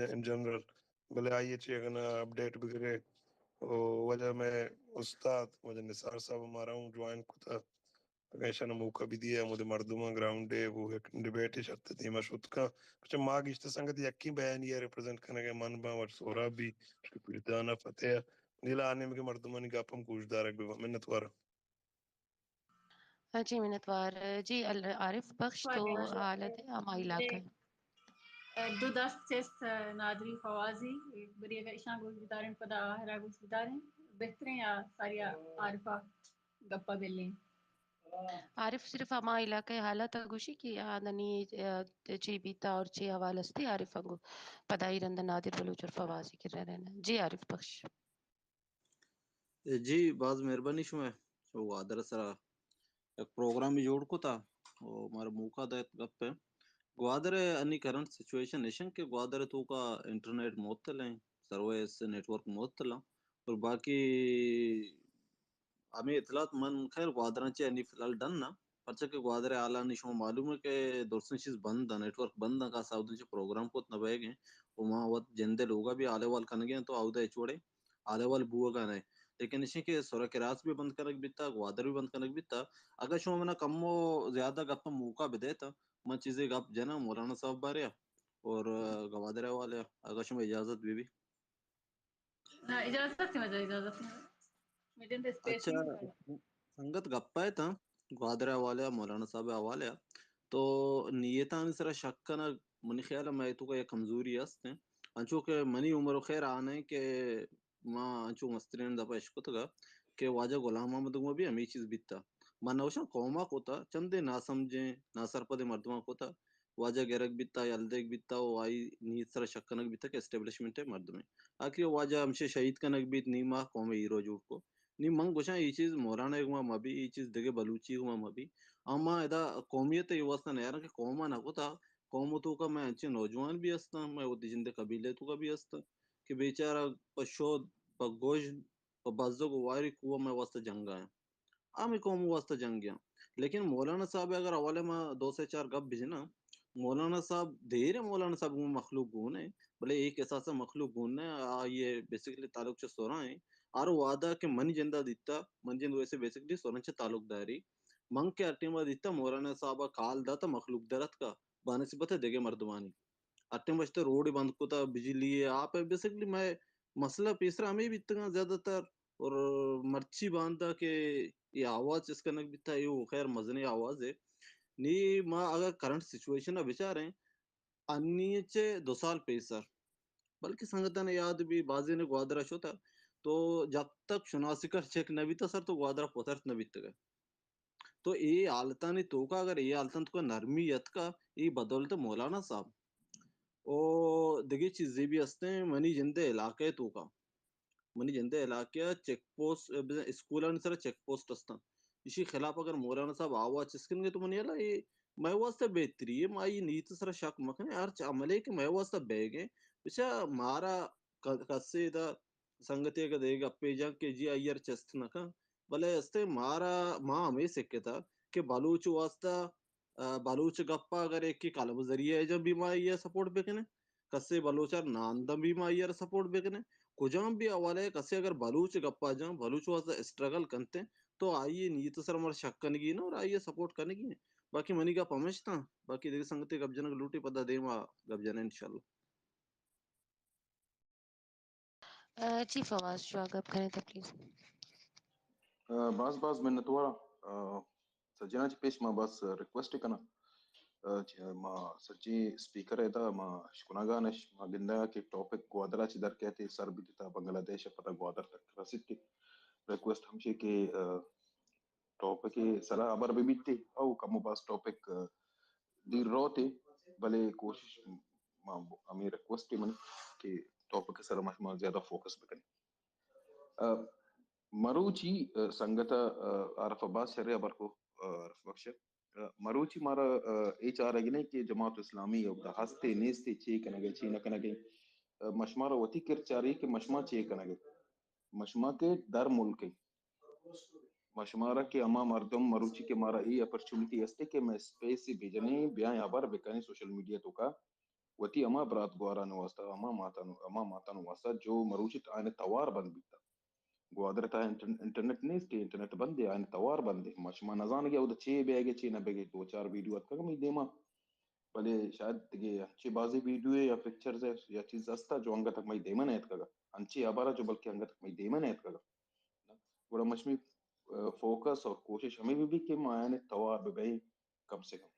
in general bale aiye chi gana update bigre وجہ میں استاد وجہ نثار صاحب ہمارا ہوں join کتا پیشن موقع بھی دیا مجھے مردمہ گراؤنڈ ہے وہ ایک ڈیبیٹ شرط تھی مشہود کا کچھ ماں گشت سنگت یکی بیان یہ ریپرزنٹ کرنے کے من با اور سورا بھی پیردانا فتح نیلا آنے میں مردمہ نی گاپم کوش دارک بھی منت وارا جی منتوار جی عارف بخش تو حالت ہے ہما علاقہ ہے دو دست چست نادری فوازی بری اگر اشان گوش بدارن پدا آہرا گوش بدارن بہترین یا ساری عارفہ گپا بلیں عارف صرف ہما علاقہ حالت گوشی کی آدنی چی بیتا اور چی حوال استی عارف انگو پدائی رند نادر بلوچ اور فوازی کر رہے رہنا جی عارف بخش جی باز مہربانی شما وہ آدر سرا ایک پروگرام بھی جوڑ کو تھا وہ ہمارا موقع دا گپ ہے گوادر انی کرنٹ سچویشن نیشن کے گوادر تو کا انٹرنیٹ معطل ہیں سروس نیٹ ورک معطل ہیں اور باقی ہمیں اطلاعات من خیر گوادر چے انی فی الحال ڈن نا پرچہ کہ گوادر اعلیٰ نے شما معلوم ہے کہ درسن چیز بند ہے نیٹ ورک بند ہے کا ساؤدن چے پروگرام کو اتنا بے گئے وہ وہاں وقت جندے لوگا بھی آلے وال کھن گئے تو آودہ چوڑے آلے وال بوہ گا نہیں لیکن اسی کے سورہ کراس بھی بند کرک بیتا گوادر بھی بند کرک بیتا اگر شما منا کم و زیادہ گپ موقع بھی دیتا من چیزیں گپ جنا مولانا صاحب باریا اور گوادر والے اگر شما اجازت بھی اجازت ہے مجھے اجازت ہے میڈیم دے اسپیس اچھا نہیں سنگت گپا ہے تھا گوادر والے مولانا صاحب حوالے تو نیتان سرا شک کنا منی خیال میں تو کا یہ کمزوری است انچو کہ منی عمر خیر آنے کہ ماں انچو مسترین دپا اشکت گا کہ واجہ غلام محمد کو بھی ہمیں چیز بیتا من نوشن قوما کو تھا چندے نہ سمجھیں نہ سرپد مردمہ کو تھا واجہ گرک بیتا یلدیک بیتا وائی نیت سر شکنک بیتا کہ اسٹیبلشمنٹ ہے مرد میں آخری واجہ ہمشے شہید کنک بیت نیما قوم ہیرو جوڑ کو نی منگ گوشاں یہ چیز مولانا گما مبی یہ چیز دگے بلوچی گما مبی اما ادا قومیت یہ واسطہ نہیں کہ قوما نہ کو تھا قوم تو کا میں اچھے نوجوان بھی ہستا میں وہ جند قبیلے تو کا بھی ہستا کہ بیچارہ پشود پگوش بازو کو واری کو میں واسطہ جنگا ہے عام قوم واسطہ جنگ گیا لیکن مولانا صاحب اگر حوالے میں 2 سے 4 گپ بھیجے نا مولانا صاحب دیر ہے مولانا صاحب کو مخلوق گون ہے بھلے ایک ایسا سا مخلوق گون ہے یہ بیسیکلی تعلق سے سورا ہے اور وعدہ کہ من جندہ دیتا من جند ویسے بیسیکلی سورن سے تعلق داری منگ کے اٹیما دیتا مولانا صاحب کال دا تا مخلوق درت کا بانسبت ہے دیگے مردمانی اٹیم بچتے روڈ بند کو تھا بجلی ہے آپ بیسیکلی میں مسئلہ پیسرا ہمیں بھی اتنا زیادہ تر اور مرچی باندھا کہ یہ آواز اس کا نک بھی تھا یہ خیر مزنی آواز ہے نی ماں اگر کرنٹ سچویشن ہے بچارے انیچے 2 سال پیسر بلکہ سنگتن یاد بھی بازی نے گوادرہ شو تھا تو جب تک شناسی کر چیک نہ بیتا سر تو گوادرہ پوترت نہ بیت گئے تو یہ حالتا نہیں تو کا اگر یہ حالتا تو کا نرمیت کا یہ بدولت مولانا صاحب او دگی چیزیں بھی ہستے ہیں منی جندے علاقے تو کا منی جندے علاقے چیک پوسٹ اسکولان سر چیک پوسٹ ہستا اسی خلاف اگر مولانا صاحب آواز چسکن گے تو منی اللہ یہ میں واسطہ بہتری ہے مائی نیت سر شک مکنے ہر عملے کہ میں واسطہ بے گئے بچا مارا کسے دا سنگتے کا دے گا پہ جا کے جی آئیر چست نہ کا بلے استے مارا ماں ہمیں سکے تھا کہ بلوچ واسطہ بلوچ گپا اگر ایک کی کالب ذریعہ ہے جب بھی ماں یہ سپورٹ بکنے کسے بلوچار ناندم بھی ماں یہ سپورٹ بکنے کجام بھی حوالے کسے اگر بلوچ گپا جاؤں بلوچ واسطہ اسٹرگل کرتے تو آئیے نیت سر ہمارا شک کرنے کی نا اور آئیے سپورٹ کرنے کی باقی منی کا پمجھتا باقی دیکھ سنگتے گب جنگ لوٹی پتا دے ماں گب جانے انشاءاللہ جی فواز جو آپ کریں تو پلیز باز من نتورا سجنا پیش ما باز ریکویسٹ کنا ما سجی سپیکر ہے ما شکناگانش ما گندا کے ٹاپک گوادرا چ در کہتے سر بھی تھا بنگلہ دیش پتہ گوادر تک رسیدتی ریکویسٹ ہمشے کے ٹاپک سلا ابر بھی بیتی او کم باز ٹاپک دیر روتے بلے کوشش ما امی ریکویسٹ من کہ ٹاپک سر ما زیادہ فوکس بکنی مروچی ಸಂಗತ عرف عباس شرع ابر کو عرف بخش مروچی مارا ایچ آر اگنے کہ جماعت اسلامی او دا ہستے نیستے چی کنگے چی نہ کنگے مشمارا وتی کر چاری کہ مشما چی کنگے مشما کے در ملک مشمارا کے اما مردم مروچی کے مارا ای اپرچونٹی استے کہ میں اسپیس سے بھیجنے بیاں ابر بکنی سوشل میڈیا تو کا وتی اما برات گوارا واسطہ اما ماتا واسطہ جو مروچی آنے توار بند بیتا گوادر تا انٹرنیٹ نہیں تھی انٹرنیٹ بند ہے توار بند ہے مشما نزان گیا وہ چھ بیگے چھ نہ بیگے 2-4 ویڈیو ات کمی دیما بلے شاید یہ اچھی بازی ویڈیو ہے یا پکچرز ہے یا چیز استا جو انگا تک میں دیما نہیں کگا انچی ابارا جو بلکہ انگا تک میں دیما نہیں کگا بڑا مشمی فوکس اور کوشش ہمیں بھی کہ مانے توار بے کم سے کم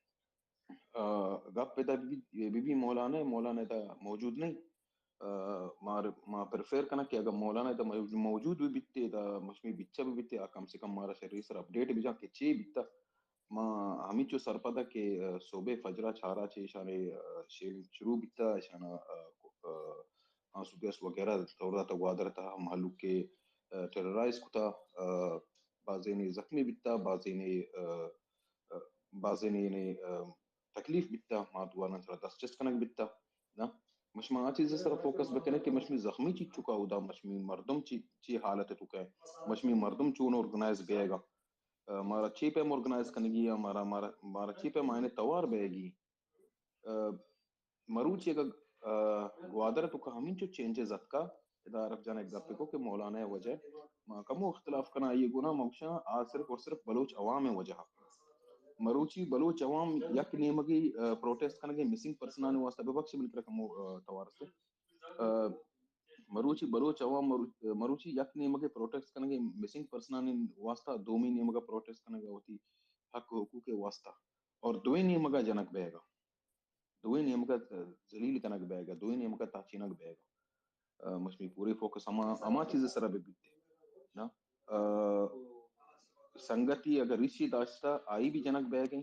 گپ پہ بھی مولانا تا موجود نہیں ما پریفر کنا کہ اگر مولانا دا موجود بھی بیتے دا مشمی بچہ بھی بیتے کم سے کم مارا شریف سر اپڈیٹ بھی جا کہ چی بیتا ما ہمیں چو سرپدا کہ صوبے فجرہ چھارا چے شانے شیل شروع بیتا شانا آنسو وغیرہ دورا تا گوادر تا محلوک کے ٹیررائز کتا بازی نے زخمی بیتا بازی نے تکلیف بیتا ما دوانا سر دست چست کنک بیتا نا مشما چیز سر فوکس بکنے کہ مشمی زخمی چی چکا ہودا مشمی مردم چی حالت تو کہ مشمی مردم چون آرگنائز بیے گا مارا چی پہ آرگنائز کرنے گی مارا چی پہ معنی توار بے گی مروچی کا گوادر تو کا ہمیں جو چینجز ات کا ادا عرف جانا ایک گپے کو کہ مولانا وجہ ما کمو اختلاف کرنا یہ گنا موشا آج صرف اور صرف بلوچ عوام وجہ مروچی بلوچ عوام یک نیمگی پروٹیسٹ کرنے گے مسنگ پرسنان واسطہ ببخش مل کر کمو توار سے مروچی بلوچ عوام مروچی یک نیمگے پروٹیسٹ کرنے گے مسنگ پرسنان واسطہ دومی نیمگا پروٹیسٹ کرنے گا ہوتی حق حقوق واسطہ اور دوئی نیمگا جنک بے گا دوئی نیمگا ذلیل کنک بے گا دوئی نیمگا تاچینک بے گا مشمی پوری فوکس اما چیز سر بے بیتے نا سنگتی اگر ریچی داشتا آئی بھی جنک بے گئی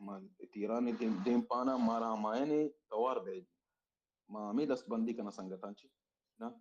ma tirani dem pana mara maene tawar be ma ami dastbandi kana sangatanchi na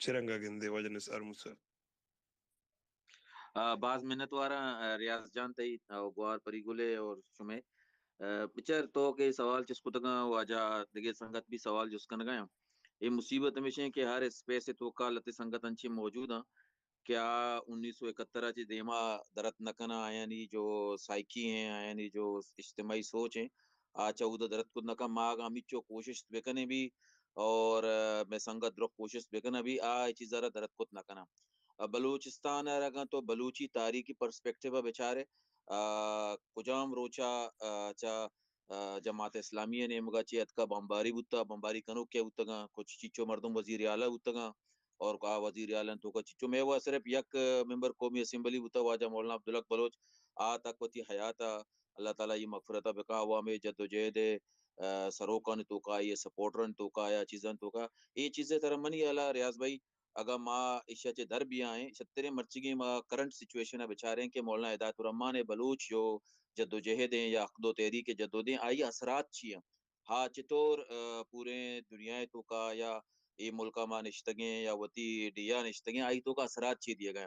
چرنگا گندے وجہ نثار موسیٰ بعض منت وارا ریاض جان تئی گوار پری گلے اور شمے بچر تو کے سوال چس کو تگا واجا دگے سنگت بھی سوال جس کن گیا یہ مصیبت ہمیشہ کہ ہر اسپیس تو کا لتی سنگت انچی موجود ہیں کیا 1971 چی دیما درت نکنا آیا نی جو سائیکی ہیں آیا نی جو اجتماعی سوچ ہیں آچا ادھا درت کو نکا ماغ امیچو کوشش بکنے بھی اور میں سنگت درخ کوشش بکنے بھی چیز ذرا درت کو نکنا بلوچستان رگا تو بلوچی تاریخی پرسپیکٹیو بیچارے کجام روچا چا جماعت اسلامیہ نے مگا چی اتکا بمباری بوتا بمباری کنو کیا بوتا گا کچھ چیچو مردم وزیر اعلیٰ بوتا گا اور کہا وزیر اعلیٰ تو کا چیچو میں وہ صرف یک ممبر قومی اسمبلی بوتا واجہ مولانا عبدالحق بلوچ تک وتی حیاتا اللہ تعالیٰ یہ مغفرتا بکا ہوا میں جد و جہد سروکان تو کا یہ سپورٹرن تو کا یا چیزن تو کا یہ چیزیں تر منی اللہ ریاض بھائی اگر ماں عشا چے در بھی آئیں سترے مرچگی ماں کرنٹ سچویشن ہے بیچارے کہ مولانا ہدایت الرحمان بلوچ جو جد و جہد ہیں یا عقد و تحریک کے جد و دیں آئی اثرات چی ہیں ہاں چطور پورے دنیا تو کا یا یہ ملکہ ماں نشتگیں یا وتی ڈیا نشتگیں آئی تو کا اثرات چی دیے گئے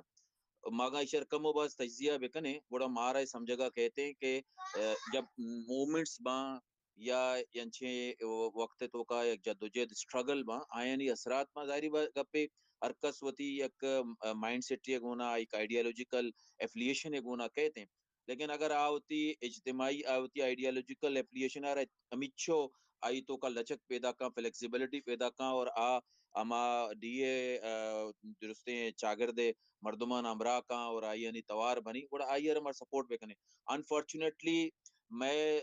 ماگا اشار کم و باز تجزیہ بکنے بڑا مارا سمجھگا کہتے ہیں کہ جب مومنٹس باں یا ینچے وقت تو کا ایک جدوجہد اسٹرگل باں آئینی اثرات ماں ظاہری گپے ارکس وتی ایک مائنڈ سیٹ ایک ہونا ایک آئیڈیالوجیکل ایفلیشن ایک ہونا کہتے ہیں لیکن اگر آوتی اجتماعی آوتی آئیڈیالوجیکل ایفلیشن آ رہا امیچو آئی تو کا لچک پیدا کا فلیکسیبلٹی پیدا کا اور اما ڈی اے درستے چاگردے مردمان امرا کا اور آئی یعنی توار بنی بڑا آئی ہمارا سپورٹ بکنے انفارچونیٹلی میں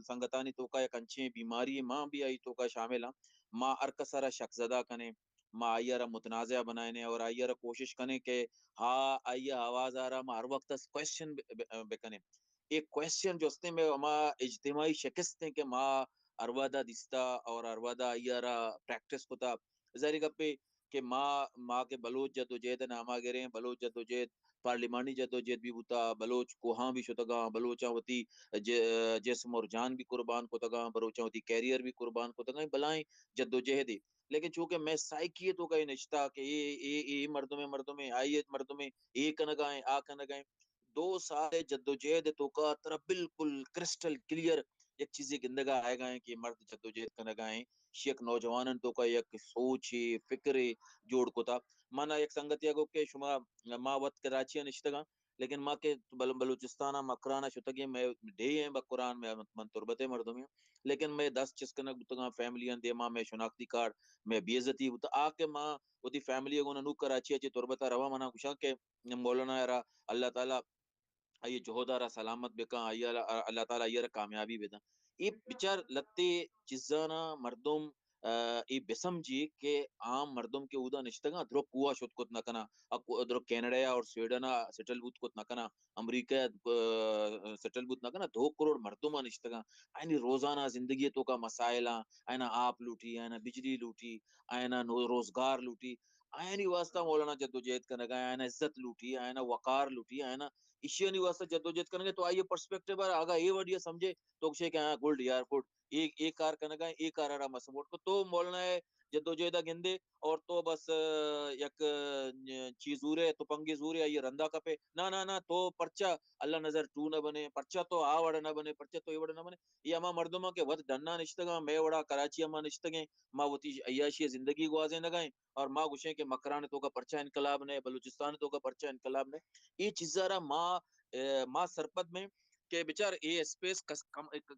سنگتانی تو کا ایک انچے بیماری ماں بھی آئی تو کا شامل ہاں ماں ارکسارا شک زدہ کنے ماں آئیارا متنازع بنائنے اور آئیارا کوشش کنے کہ ہاں آئیہ آواز آ رہا ماں ہر وقت کویسچن بکنے ایک کویسچن جو اس نے میں ماں اجتماعی شکست ہیں کہ ماں اروادہ دستا اور اروادہ آئیارا پریکٹس کو تا ظاہری گپے کہ ماں کے بلوچ جد و جہد نامہ گریں بلوچ جد و جہد پارلیمانی جد و جہد بھی ہوتا بلوچ کوہاں بھی شتگاں بلوچاں ہوتی جسم اور جان بھی قربان کو تگاں بلوچاں ہوتی کیریئر بھی قربان کو تگاں بلائیں جد و جہدی لیکن چونکہ میں سائیکیے تو کا نشتہ کہ یہ مردوں میں آئیے مردوں میں یہ کنگائیں آ کنگائیں 2 سال جد و جہد تو کا طرح بالکل کرسٹل کلیئر ایک چیزیں گندگا آئے گئے کہ مرد جد و جہد کنگائیں شیخ نوجوانن تو کا یک سوچ فکر جوڑ کو تھا مانا ایک سنگتیا کو کہ شما ماں وقت کراچی نشتگاں لیکن ماں کے بلوچستانہ مکرانہ شتگی میں ڈے ہیں بقرآن میں من تربت مردوں میں لیکن میں 10 چسکنک بتگاں فیملیاں دے ماں میں شناختی کارڈ میں بیعزتی ہوتا آکے ماں وہ فیملی کو نو کراچی اچھی تربتہ روا منا کشاں کہ مولانا یرا اللہ تعالیٰ یہ جوہدارا سلامت بکا اللہ تعالیٰ یہ کامیابی بدا یہ بچار لتے چیزانا مردم ای بسم جی کہ عام مردم کے اودا نشتگا درو قوہ شد کت نکنا درو کینیڈا اور سویڈن سیٹل بوت کت نکنا امریکہ سیٹل بوت نکنا 2 کروڑ مردم نشتگا اینی روزانہ زندگی تو کا مسائل اینا آپ لوٹی اینا بجلی لوٹی اینا روزگار لوٹی اینی واسطہ مولانا جدوجہد کنگا اینا عزت لوٹی اینا وقار لوٹی اینا ایشینی واسطہ جدوجہد کنگے تو آئیے پرسپیکٹیو پر آگا یہ وڈیا سمجھے تو کشے کہ ہاں گولڈ یار گولڈ ایک کار کنگا ایک کار رہا مسموٹ کو تو مولانا ہے جدوجہدہ گندے اور تو بس یک چیز ورے تو پنگی زورے یہ رندہ کپے نا تو پرچہ اللہ نظر تو نہ بنے پرچہ تو وڑا نہ بنے پرچہ تو وڑا نہ بنے یہ اما مردمہ کے ود ڈننا نشتگاں میں وڑا کراچی اما نشتگیں ماں وتی عیاشی زندگی گوازے نگائیں اور ماں گوشیں کہ مکران تو کا پرچہ انقلاب نے بلوچستان تو کا پرچہ انقلاب نے یہ چیزارا ماں سرپد میں کہ بچار اے اسپیس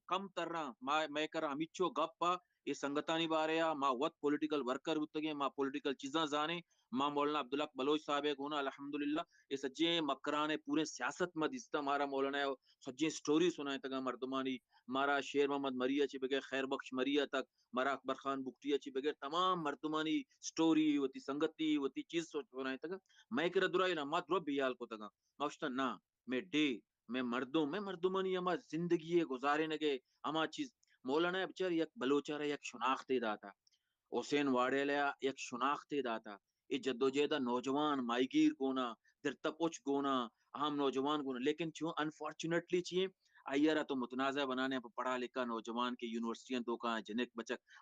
کم تر رہا میں کر امیچو گپا یہ سنگتانی باریا ماں وقت پولیٹیکل ورکر ہوتے ماں پولیٹیکل چیزاں جانے ماں مولانا عبدالحق بلوچ صاحب گونا الحمدللہ یہ سجے مکرانے پورے سیاست میں دستا مارا مولانا ہے سجے سٹوری سنائے تگا مردمانی مارا شیر محمد مریا چی بغیر خیر بخش مریا تک مارا اکبر خان بکٹیا چی بغیر تمام مردمانی سٹوری وتی سنگتی وتی چیز سنائے تگا میں کرا درائی نا ما درو بیال کو تگا ماشتا نا میں ڈے میں مردمانی اما زندگی گزارے نگے اما چیز مولانا بچار یک بلوچارا یک شناختی داتا حسین واڑیلیا یک شناختی داتا یہ جدوجہدہ نوجوان مائیگیر گونا در تپوچ گونا اہم نوجوان گونا لیکن چون unfortunately چیئے ayyara to mutanaza banane pa padha likha naujawan ke university to ka jinek bachak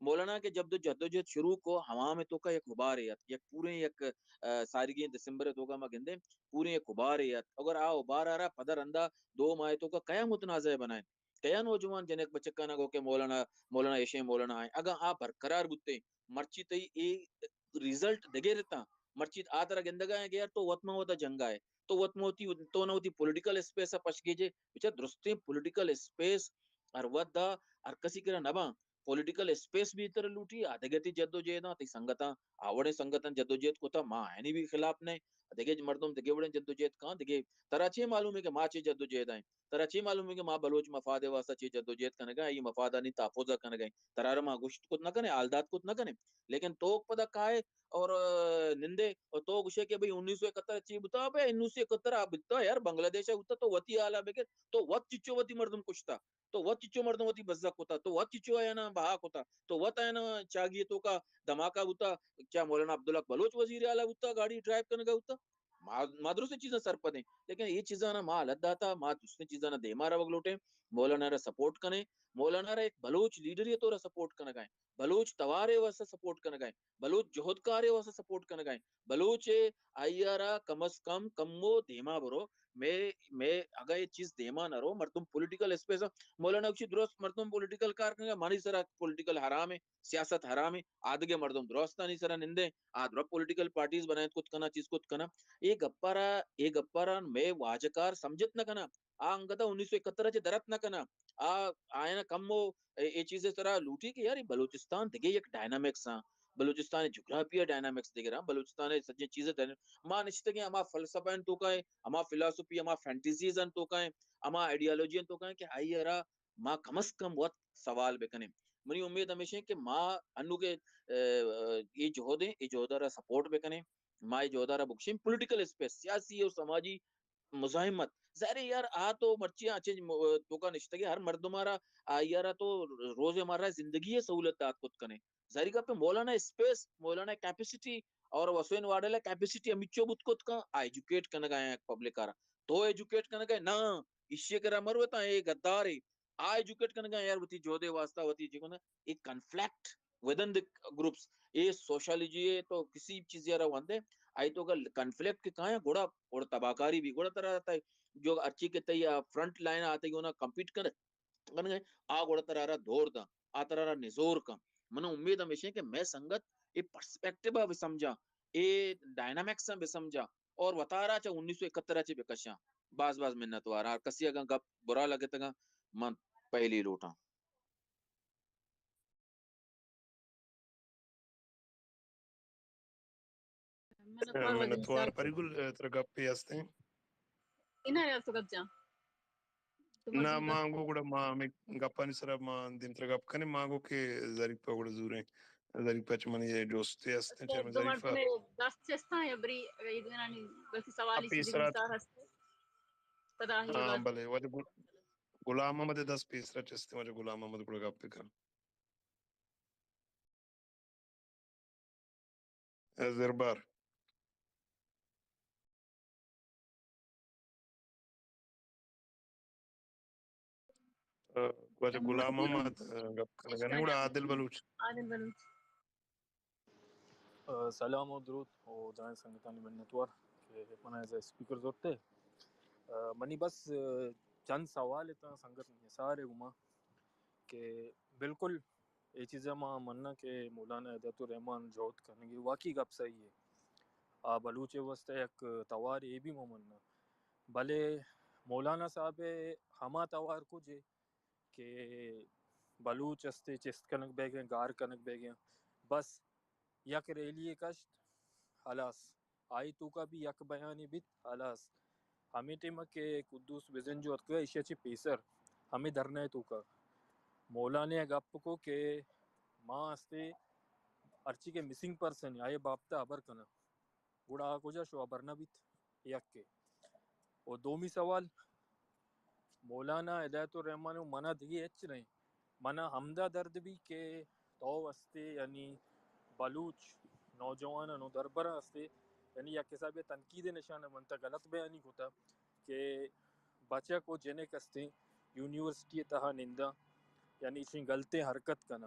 مولانا کے جب جدوجہد شروع کو ہوا میں تو کا ایک غبار ہے یک پورے یک سارگی دسمبر تو کا ما گندے پورے ایک غبار ہے اگر آ غبار آ رہا پدر اندا دو ماہ تو کا کیا متنازع بنائے کیا نوجوان جنک بچکا نہ گو کہ مولانا ایشے مولانا آئے اگر آپ برقرار بتے مرچی تئی ای ریزلٹ دگے رہتا مرچی آ طرح گندگا ہے گیا تو وطمہ ہوتا جنگا ہے تو وطمہ ہوتی تو نہ ہوتی پولیٹیکل اسپیس پچ گیجے بچہ درستے پولیٹیکل اسپیس اور ودا اور کسی کرا نبا پولیٹیکل اسپیس بھی طرح لوٹی آدھگتی جدوجہد تی سنگتا آوڑے سنگتن جدوجہد کو تھا ماں ہے بھی خلاف نہیں دگے مردم دگے وڑے جدوجہد کہاں دگے ترا چھ معلوم ہے کہ ماں چھ جدوجہد آئیں ترا چھ معلوم ہے کہ ماں بلوچ مفاد واسطہ چھ جدوجہد کرنے گئے یہ مفادانی تحفظ کرنے گئے ترار ماں گشت کت نہ کرے آلدات کت نہ کرے لیکن تو پتہ کائے اور نندے اور تو گشے کہ بھئی 1971 چی بتا بے 1971 آپ بتا یار بنگلہ دیش ہے تو وتی آلا بے تو وط چچو وتی مردم کشتا تو وط چچو مردم وتی بزک ہوتا تو وط چچو ہے نا بہاک ہوتا تو وط ہے نا چاگی تو کا دھماکہ ہوتا کیا مولانا عبداللہ بلوچ وزیر اعلیٰ ہوتا گاڑی ڈرائیو کرنے کا ہوتا مادروں سے چیزیں سر پدیں لیکن یہ چیزاں نا ماں لدا تھا ماں دوسری چیزاں نا دے مارا وگلوٹے مولانا را سپورٹ کریں مولانا را ایک بلوچ لیڈر یہ تو را سپورٹ کرنے گئے بلوچ توارے واسطہ سپورٹ کرنے گئے بلوچ جہدکارے واسطہ سپورٹ کرنے گئے بلوچ آئیارا کم از کم کمو دیما برو میں اگر یہ چیز دیما نہ رو مردم پولیٹیکل اسپیس مولانا اچھی درست مردم پولیٹیکل کار کرنے مانی سرا پولیٹیکل حرام ہے سیاست حرام ہے آدھگے مردم درست نہیں سرا نندے آدھرا پولیٹیکل پارٹیز بنائیں کچھ کنا چیز کچھ کنا یہ گپارا میں واجکار سمجھت نہ کنا انگتا 1971 چے درت نہ کنا آئے نا کمو یہ چیزیں سرا لوٹی کہ یار بلوچستان دگے ایک ڈائنامکس ہاں بلوچستان جغرافیہ ڈائنامکس دیکھ رہا بلوچستان سچی چیزیں ماں نشتے کہ ہما فلسفہ تو کا ہے ہما فلسفی ہما فینٹیزیز تو کا ہے ہما آئیڈیالوجی تو کا ہے کہ آئی ارا ماں کم از کم وقت سوال بکنے منی امید ہمیشہ کہ ماں انو کے یہ جوہد ہے یہ جوہدارا سپورٹ بکنے ماں یہ جوہدارا بکشیم پولیٹیکل اسپیس سیاسی اور سماجی مزاحمت ظاہر یار آ تو مرچیاں اچھے تو کا نشتے کہ ہر مرد ہمارا یارا تو روز ہمارا زندگی ہے سہولت دات کت کنے ظاہر کا پہ مولانا اسپیس مولانا کیپیسٹی اور وسوین واڈلا کیپیسٹی امیچو بت کت کا ایجوکیٹ کرنے گئے ہیں پبلک آرا تو ایجوکیٹ کرنے گئے نا اسے کرا مروتا ہے غدار ہے ایجوکیٹ کرنے گئے یار وتی جودے واسطہ وتی جو نا ایک کنفلکٹ ودن دی گروپس یہ سوشالوجی ہے تو کسی چیز یارا وندے آئی تو کا کنفلکٹ کے کہاں ہے گوڑا اور تباکاری بھی گوڑا طرح آتا ہے جو ارچی کے تیا فرنٹ لائن آتے ہیں کمپیٹ کر گئے آ گوڑا طرح دور دا آ طرح نزور کا منو امید ہمیشہ کہ میں سنگت یہ پرسپیکٹیو سمجھا یہ ڈائنامکس بھی سمجھا اور وطارا چا 1971 چے بکشاں باز منت وارا کسی اگا گپ برا لگے تگا من پہلی لوٹا منتوار پریگل ترگپی هستیم اینا تو گبجا تو na موجودہ mango కూడా మా గప్పని సరే మా దీంట్లో గప్పని మాకు జరిపా కూడా దూరే జరిపచ్చు మన జోస్తే వస్తే دو జరిفا مردم دست چستا یا بری ایدونانی بلکہ سوالی اپی سیدھی سرات گمسار ہستے تداہی بعد భలే వాటి గులాం మహమ్మద్ 10 పీస్ చేస్తే మరి గులాం మహమ్మద్ కూడా గప్పి కర్ زربار వాటి గులాం మహమ్మద్ గప్పని కూడా ఆదిల్ బలూచ్ عادل بلوچ سلام و درود و جان سنگتانی منتوار کہ من ایز اے اسپیکر زورتے منی بس چند سوال تا سنگت سارے گما کہ بالکل یہ چیزیں ماں مننا کہ مولانا ہدایت الرحمان جوہد کرنے کی واقعی گپ صحیح ہے بلوچ وسط ایک توار یہ بھی مو مننا بھلے مولانا صاحب ہما توار کو جے کہ بلوچ استے چست کنک بے گئے گار کنک بے گئے بس یک ریلی کشت خلاص آئی تو کا بھی یک بیانی بیت خلاص ہمیں ٹیم کے قدوس بزن جو اتکا اشیا چی پیسر ہمیں دھرنا تو کا مولانا گپ کو کہ ماں استے ارچی کے مسنگ پرسن آئے باپتا ابر کنا گوڑا کجا شو ابرنا بیت یک کے اور دومی سوال مولانا ہدایت الرحمن منع دیگے اچ رہے منع حمدہ درد بھی کہ تو واسطے یعنی بلوچ نوجوان نو دربرہ استے یعنی یا کساب تنقید نشانہ منتا غلط بیانی ہوتا کہ بچہ کو جنے کستے یونیورسٹی تہا نندا یعنی اسی غلطیں حرکت کنا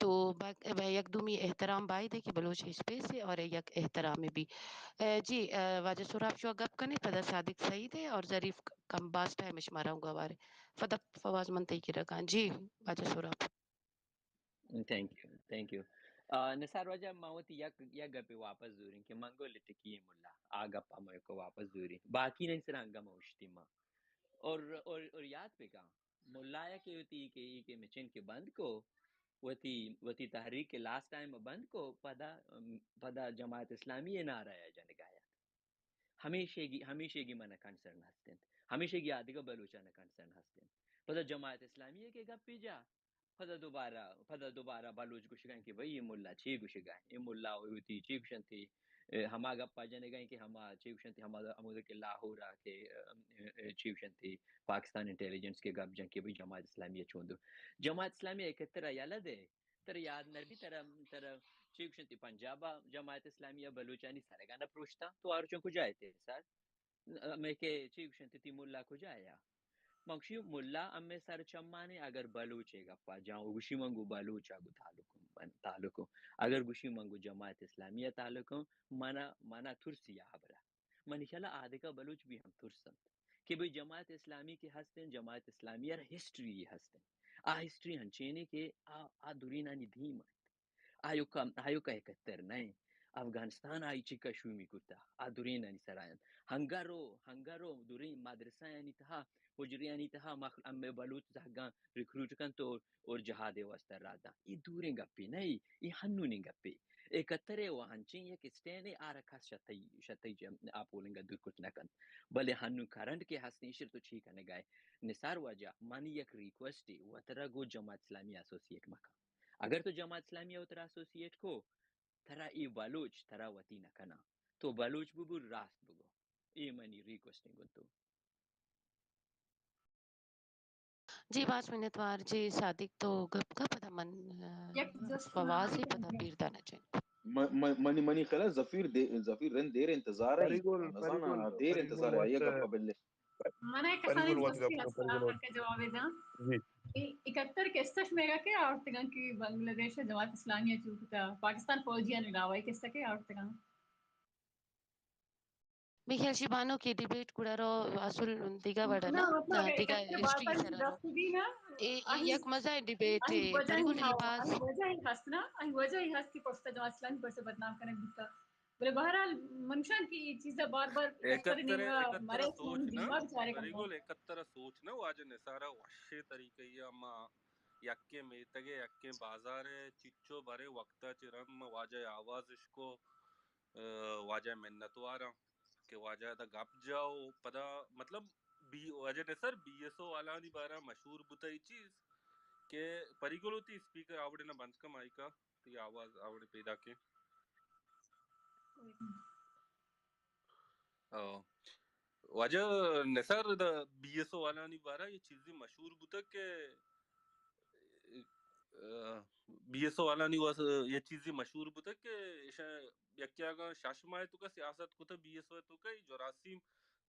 تو یکدومی احترام بائی دے کہ بلوچ اسپیس ہے اور یک احترام بھی جی واجہ سوراب شو گپ کنے پدا صادق سعید ہے اور ظریف کم باس ٹائم مارا ہوں گوارے فدا فواز منتی کی رکان جی واجہ سوراب. تھینک یو نثار وجہ ماوتی یا گپی واپس زورین کہ منگو لٹکی ملا آگا پامو کو واپس زوری باقی نہیں سرانگا موشتی ماں اور یاد پہ کہاں ملایا کہ ہوتی کہ مچن کے بند کو وتی تحریک کے لاسٹ ٹائم بند کو پدا جماعت اسلامی نہ رہا جن گایا ہمیشہ گی من کنسرن ہستن ہمیشہ گی آدھگا بلوچا نہ کنسرن ہستن پدا جماعت اسلامی کے گپ پی جا پدا دوبارہ بلوچ گشگائیں کہ بھئی یہ ملا چھ گشگائیں یہ ملا ہوتی چھ گشن تھی ہما گپا جانے گئیں کہ ہما چیوشن تھی ہمارا کے لاہور آ کے چیوشن تھی پاکستان انٹیلیجنس کے گپ جن کے بھی جماعت اسلامیہ چھوندو جماعت اسلامیہ ایک طرح یاد ہے تر یاد نربی طرح چیوشن تھی پنجابا جماعت اسلامیہ بلوچانی سارگانا پروشتا تو آرچوں کو جائے تھے سر میں کہ چیوشن تھی ملا کو جایا مکشی ملا امی سر چمانے اگر بلوچے گپا جاؤں گوشی منگو بلوچا گو تعلق اگر گوشی منگو جماعت اسلامیہ تعلق منا ترسی حبرہ من خلا آدھے کا بلوچ بھی ہم ترسن کہ بھئی جماعت اسلامی کے ہستن جماعت اسلامیہ ہسٹری ہستن ہسٹری ہنچینے کے دورینانی دھیم آیو کا اکتر نہیں افغانستان آئی چکا شومی کتا دورین یعنی سرائن ہنگارو دورین مدرسہ یعنی تہا حجری یعنی تہا امی بلوچ زہگان ریکروٹ کن تو اور جہاد وستر رادا یہ دوریں گپی نہیں یہ ہنو نہیں گپی اکترے وہ ہنچین یک اسٹینے آرکھاس شتی آپولنگا دور کچھ نکن بلے ہنو کرنٹ کے ہستیں شر تو چھیکا نگائے نثار وجہ منی یک ریکویسٹی وطرہ گو جماعت اسلامی ایسوسیٹ مکا اگر تو جماعت اسلامی اترا ایسوسیٹ کو ترا ای بلوچ ترا وطی نکنا تو بلوچ بگو راست بگو ای منی ریکویسٹنگ تو جی 5 منٹ وار جی صادق تو گپ کا پتہ من یک جس فواز ہی پتہ پیرتا نہ چن منی خلا ظفیر رن دیر انتظار ہے نزانا دیر انتظار ہے یہ گپا بلے مانا پریگول کسانی وات جستی گپ ہستا پریگول حق جواب دا جی 71 میگا کے آورتگان کی بنگلہ دیش جماعت اسلامیہ چوکتا پاکستان فوجیاں نگاوائی کس تکے آورتگان میخیل شیبانو کی ڈیبیٹ کڑا رو اصل دیگا نا وڑنا مطلب اگر دیگا 71 بار ہسٹری پر سرا رو دستگی نا یک مزہ ڈیبیٹ اہی وجہ ہی پریگول ہاو لباس اہی وجہ ہی ہستنا اہی وجہ ہی ہست کی پوستا جماعت اسلامی پر سے بدنام کرنے گتا بلے بہرحال منشان کی چیزیں بار بار اکتر نہیں مرے سون سوچ نا دیما بیچارے کا پریگول اکتر سوچ نا واجہ نثارا وحشی طریقے اما یکے میتگے یکے بازار چچو برے وقتا چرم واجہ آواز اس کو واجہ منتوارا کہ واجہ دا گپ جاؤ پدا مطلب واجہ نثر بی ایس او والا دی بارہ مشہور بتا ہی چیز کہ پریگول ہوتی اسپیکر آوڑے نہ بند کا مائی کا تو یہ آواز آوڑے پیدا کے واجہ نثر دا بی ایس او والا نی بارہ یہ چیزیں مشہور بتا کہ بی ایس او والا نی یہ چیزیں مشہور بتا کہ یکیا گا شاشمائے تو کا سیاست کو تا بی ایس او تو کا جراسیم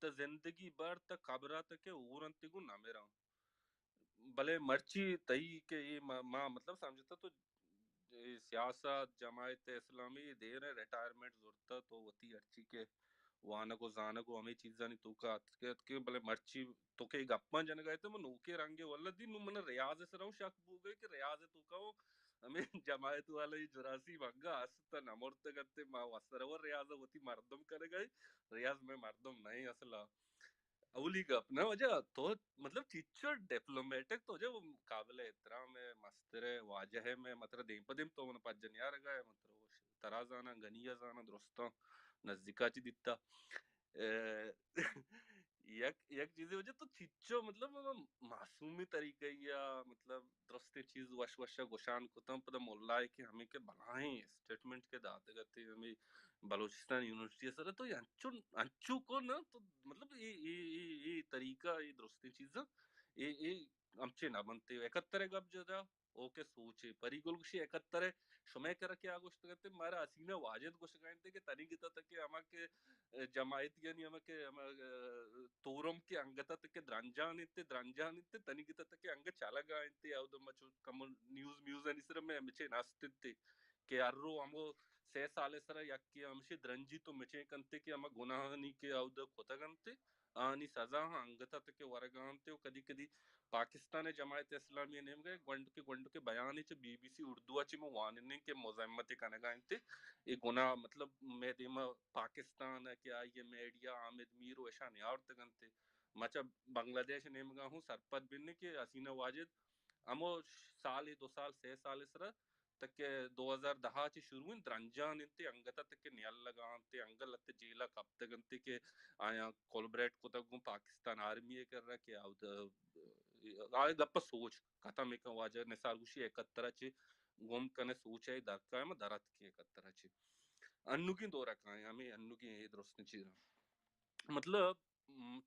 تا زندگی بار تا قبرہ تا کہ اورن تیگو نامیرا بلے مرچی تئی کہ یہ ماں مطلب سمجھتا تو سیاست جماعت اسلامی دیر ہے ریٹائرمنٹ ضرورتا تو وتی ارچی کے وانا کو زانا کو ہمیں چیزاں نہیں تو کا کہ بلے مرچی تو کہ گپاں جن گئے تو نو کے رنگے والدی نو من ریاض سے رہوں شک بو گئے کہ ریاض تو کا ہمیں جماعت والے جراسی بھنگا استا نمرت کرتے ما وسر اور ریاض ہوتی مردم کرے گئے ریاض میں مردم نہیں اصلا اولی گپ نا وجہ تو مطلب چیچر ڈپلومیٹک تو جو قابل احترام ہے مستر واجہ ہے میں مطلب دیم پدیم تو من پجن یار گئے مطلب ترازانا گنیا زانا درستا نزدیکا چی دیتا یک چیزیں وجہ تو چیچو مطلب معصومی طریقے یا مطلب درستی چیز وش وشا گوشان کتم پدا مولا ہے کہ ہمیں کے بنائیں اسٹیٹمنٹ کے داتے گتے ہمیں بلوچستان یونیورسٹی سر تو انچو کو نا تو مطلب یہ طریقہ یہ درستی چیزاں یہ ہمچے نہ بنتے 71 گپ جدا اوکے سوچے پری گل گشی 71 شمع کرا کیا گوشت کرتے مارا اسینہ واجد گوشت کرتے کہ تنی گتا تک کہ اما کے جماعت یعنی اما کے تورم کے انگتا تک کہ درنجان انتے تنی گتا تک کہ انگ چالا گا انتے او دم چو کم نیوز میوز انسر میں مچے ناستتے کہ ارو ہمو 6 سال سر یکی ہمشی درنجی تو مچے کنتے کہ اما گناہ نی کہ او د کھوتا گنتے آنی سزا ہاں انگتا تک کہ ورگانتے کدی کدی پاکستان جماعت اسلامی نیم گئے گونڈ کے بیانی چ بی بی سی اردو اچ مو واننے کے مزاحمت کنگا انتے یہ گناہ مطلب میں دیما پاکستان ہے کہ یہ میڈیا حامد میر ویشا نہیں اور تگنتے مچا بنگلہ دیش نیم گا ہوں سرپت بننے کے حسینہ واجد امو سال 2 سال 6 سال سر تک کہ 2010 چ شروع ہوئی درنجان انتے انگتا تک کہ نیال لگانتے انگل لتے جیلا کب تگنتے کہ آیا کولبریٹ کو تک پاکستان آرمی کر رہا کہ آئے گپ سوچ ختم ایک واجہ نثار گوشی 71 چ گم کنے سوچ ہے درکا ہے درت کی 71 چ انو کی دورہ کائیں ہمیں انو کی درست چیز مطلب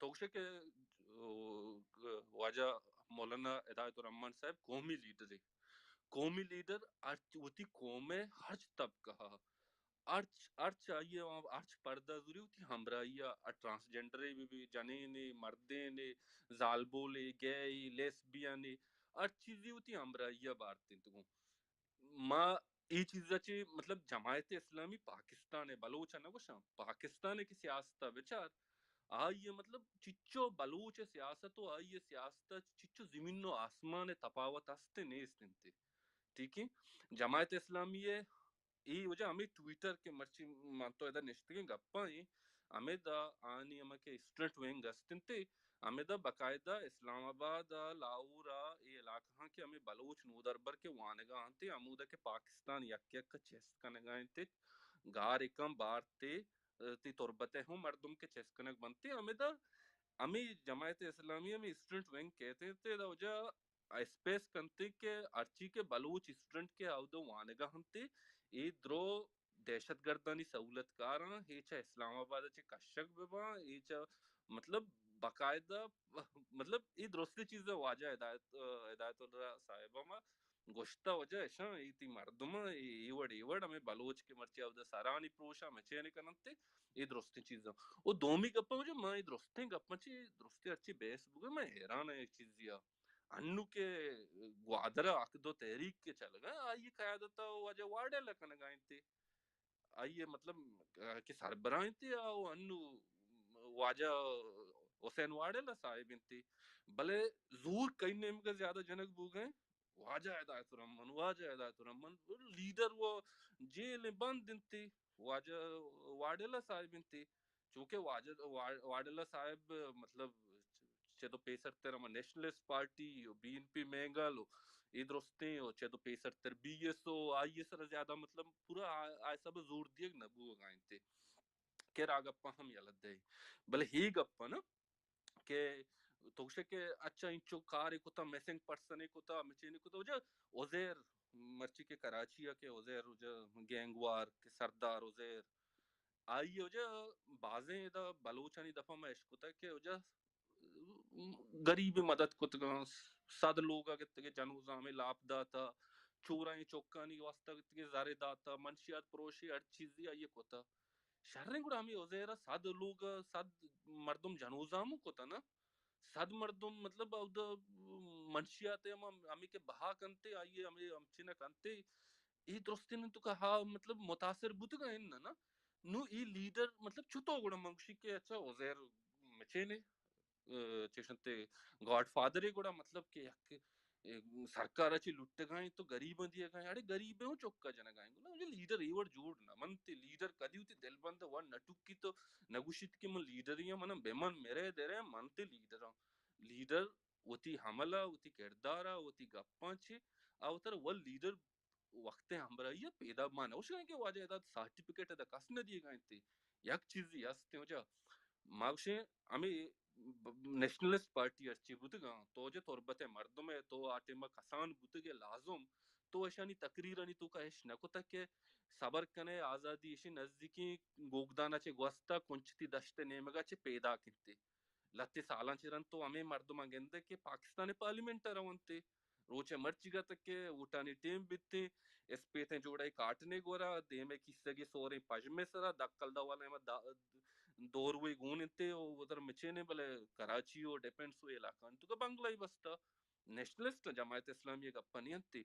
توشے کے واجہ مولانا ہدایت الرحمن صاحب قومی لیڈر ہوتی قوم ہے ہر طبقہ ارچ آئیے ارچ پردہ ضروری ہوتی ہمراہیا ٹرانسجینڈر بھی جنے نے مردے نے زالبولے گئے لیسبیا نے ار چیزی ہوتی ہمراہیا بارتے تو ماں یہ چیزا چی مطلب جماعت اسلامی پاکستان ہے بلوچ ہے نا گوشاں پاکستان کی سیاست بچار آئیے مطلب چچو بلوچ سیاست و آئیے سیاست چچو زمین و آسمان تفاوت ہستے نیستنتے ٹھیک ہے جماعت اسلامی ہے یہ وجہ ہمیں ٹویٹر کے مرچی مانتو ادھر نشتگیں گپا ہیں ہمیں دا آنی ہمیں کے اسٹوڈنٹ وینگ گستنتے ہمیں دا باقاعدہ اسلام آباد لاہورا یہ علاقہ کہ ہمیں بلوچ نودربر کے وانگا ہنتے ہمودہ کے پاکستان یک چیست کنگا ہنتے گار اکم بارتے تی تربتے ہوں مردم کے چیست کنگ بنتے ہمیں جماعت اسلامی میں اسٹوڈنٹ وینگ کہتے تھے دا وجہ اسپیس کنتے کہ ارچی کے بلوچ اسٹوڈنٹ کے آودو وانگا ہنتے ای درو دہشت گردانی سہولت کاراں ایچا اسلام آباد چے کشک ببا ایچا مطلب باقاعدہ مطلب ای درستی چیزیں واجہ ہدایت اللہ صاحبہ ما گوشتا وجہ ایشاں ایتی مردم ایوڑ ہمیں بلوچ کے مرچے آودہ سارانی پروشا مچے نکننتے ای درستی چیزیں او دومی گپا مجھے ماں ای درستی گپا چی درستی اچھی بیس بگے میں حیران ہے ایک چیزیا انو کے گوادرہ عقد و تحریک کے چل گئے آئیے قیادتا واجہ واڑے لکن گائیں تے آئیے مطلب کہ سربراہیں تے آو انو واجہ حسین واڑے صاحب انتے بلے زور کئی نیم کا زیادہ جنک بو گئے واجہ ہدایت الرحمن لیڈر وہ جیل بند انتے واجہ واڑے صاحب انتے چونکہ واڑے صاحب مطلب چے تو پیسر تیرا nationalist party B N P Mengal ادھر استے ہو چے تو پیسر تر بی ایس او آئیے سر زیادہ مطلب پورا آئے سب زور دیگ نبو گائیں تے کہ راگپا ہم یلد دے بلے ہی گپا نا کہ توشے کہ اچھا انچو کار کتا میسنگ پرسن کتا مچینے کتا وجہ عزیر مرچی کے کراچی ہے کہ عزیر وجہ گینگوار کے سردار عزیر آئیے وجہ بازیں دا بلوچانی دفعہ میں اشکتا کہ وجہ غریب مدد کتگاں 100 لوگا کے جنوزہ میں لاپ داتا چورائیں چوکانی واسطہ کے زارے داتا منشیات پروشی ہر چیزی آئیے کتا شہریں گوڑا ہمیں وزیرہ 100 لوگ 100 مردم جنوزامو کتا نا 100 مردم مطلب منشیات ہمیں کے بہا کنتے آئیے ہمیں ہمچینہ کنتے ای درستی نے تو کہا مطلب متاثر بوت گئے نا نو ای لیڈر مطلب چھتو گوڑا منگشی کے اچھا وزیر مچینے چیشنتے گاڈ فادر گوڑا مطلب کہ سرکار اچھی لٹ گائیں تو غریباں دیا گائیں اڑے غریب ہوں چوکا جنا گائیں گے لیڈر ایوڑ جوڑ نہ منتے لیڈر کدی ہوتی دل بند ون نٹک کی تو نگوشت کی من لیڈر ہی من بیمن میرے دے رہے منتے لیڈر ہوتی حملہ ہوتی کردارہ ہوتی گپاں چھے آوتر وہ لیڈر وقت ہمراہی پیدا مانا اس گئیں کہ واجہ دا سارٹیفکیٹ دا کس نہ دیے گائیں تے یک چیزی ہستے ہو جا ماوشیں ہمیں نیشنلسٹ پارٹی اچھی بودگاں تو جے تربت مردم ہے تو آٹے ما کسان بودگے لازم تو ایشانی تقریرانی تو کا ایش نکو تک کہ صبر کنے آزادی ایشی نزدیکی گوگدانا چے گوستا کنچتی دشت نیمگا چے پیدا کنتے لتی سالان چرن تو ہمیں مردم گندے کہ پاکستان پارلیمنٹ روانتے روچے مرچی گا تک کہ اوٹانی ٹیم بیتے اس پیتے جوڑائی کاٹنے گورا دے میں کس سگی سورے پجمے سرا دکل دا والا میں دور ہوئی گون انتے ادھر مچینے بلے کراچی ہو ڈیپینڈس ہوئی علاقہ تو کا بنگلائی بستا نیشنلسٹ جماعت اسلامی کا پنی انتے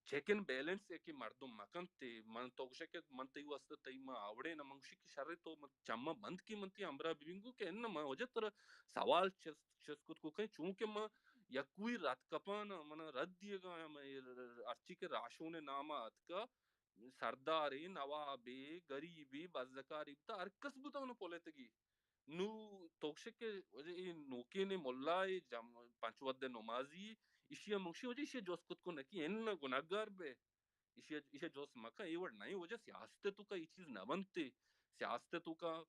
چیکن بیلنس ہے کہ مردم مکن تے من توگشے کہ من تی واسطہ تی ما آوڑے نہ منگشی کی شرط تو چمہ بند کی منتی امرا بیبینگو کہ ان ما وجہ تر سوال چسکت کو کہیں چونکہ ما یا کوئی رات کپان من رد دیے گا ارچی کے راشون نامات کا سرداری نوابی غریبی بزدکاری تا ارکس بوتا انہوں پولیتگی نو توگشے کے وجہ نوکی نے ملائی پانچواد نمازی اشیا منگشی وجہ اشیا جوسکت کو نکی ان گناہگار بے اشیا جوس مکا ایوڑ نہیں وجہ سیاستے تو کا یہ چیز نہ بنتے سیاستے تو کا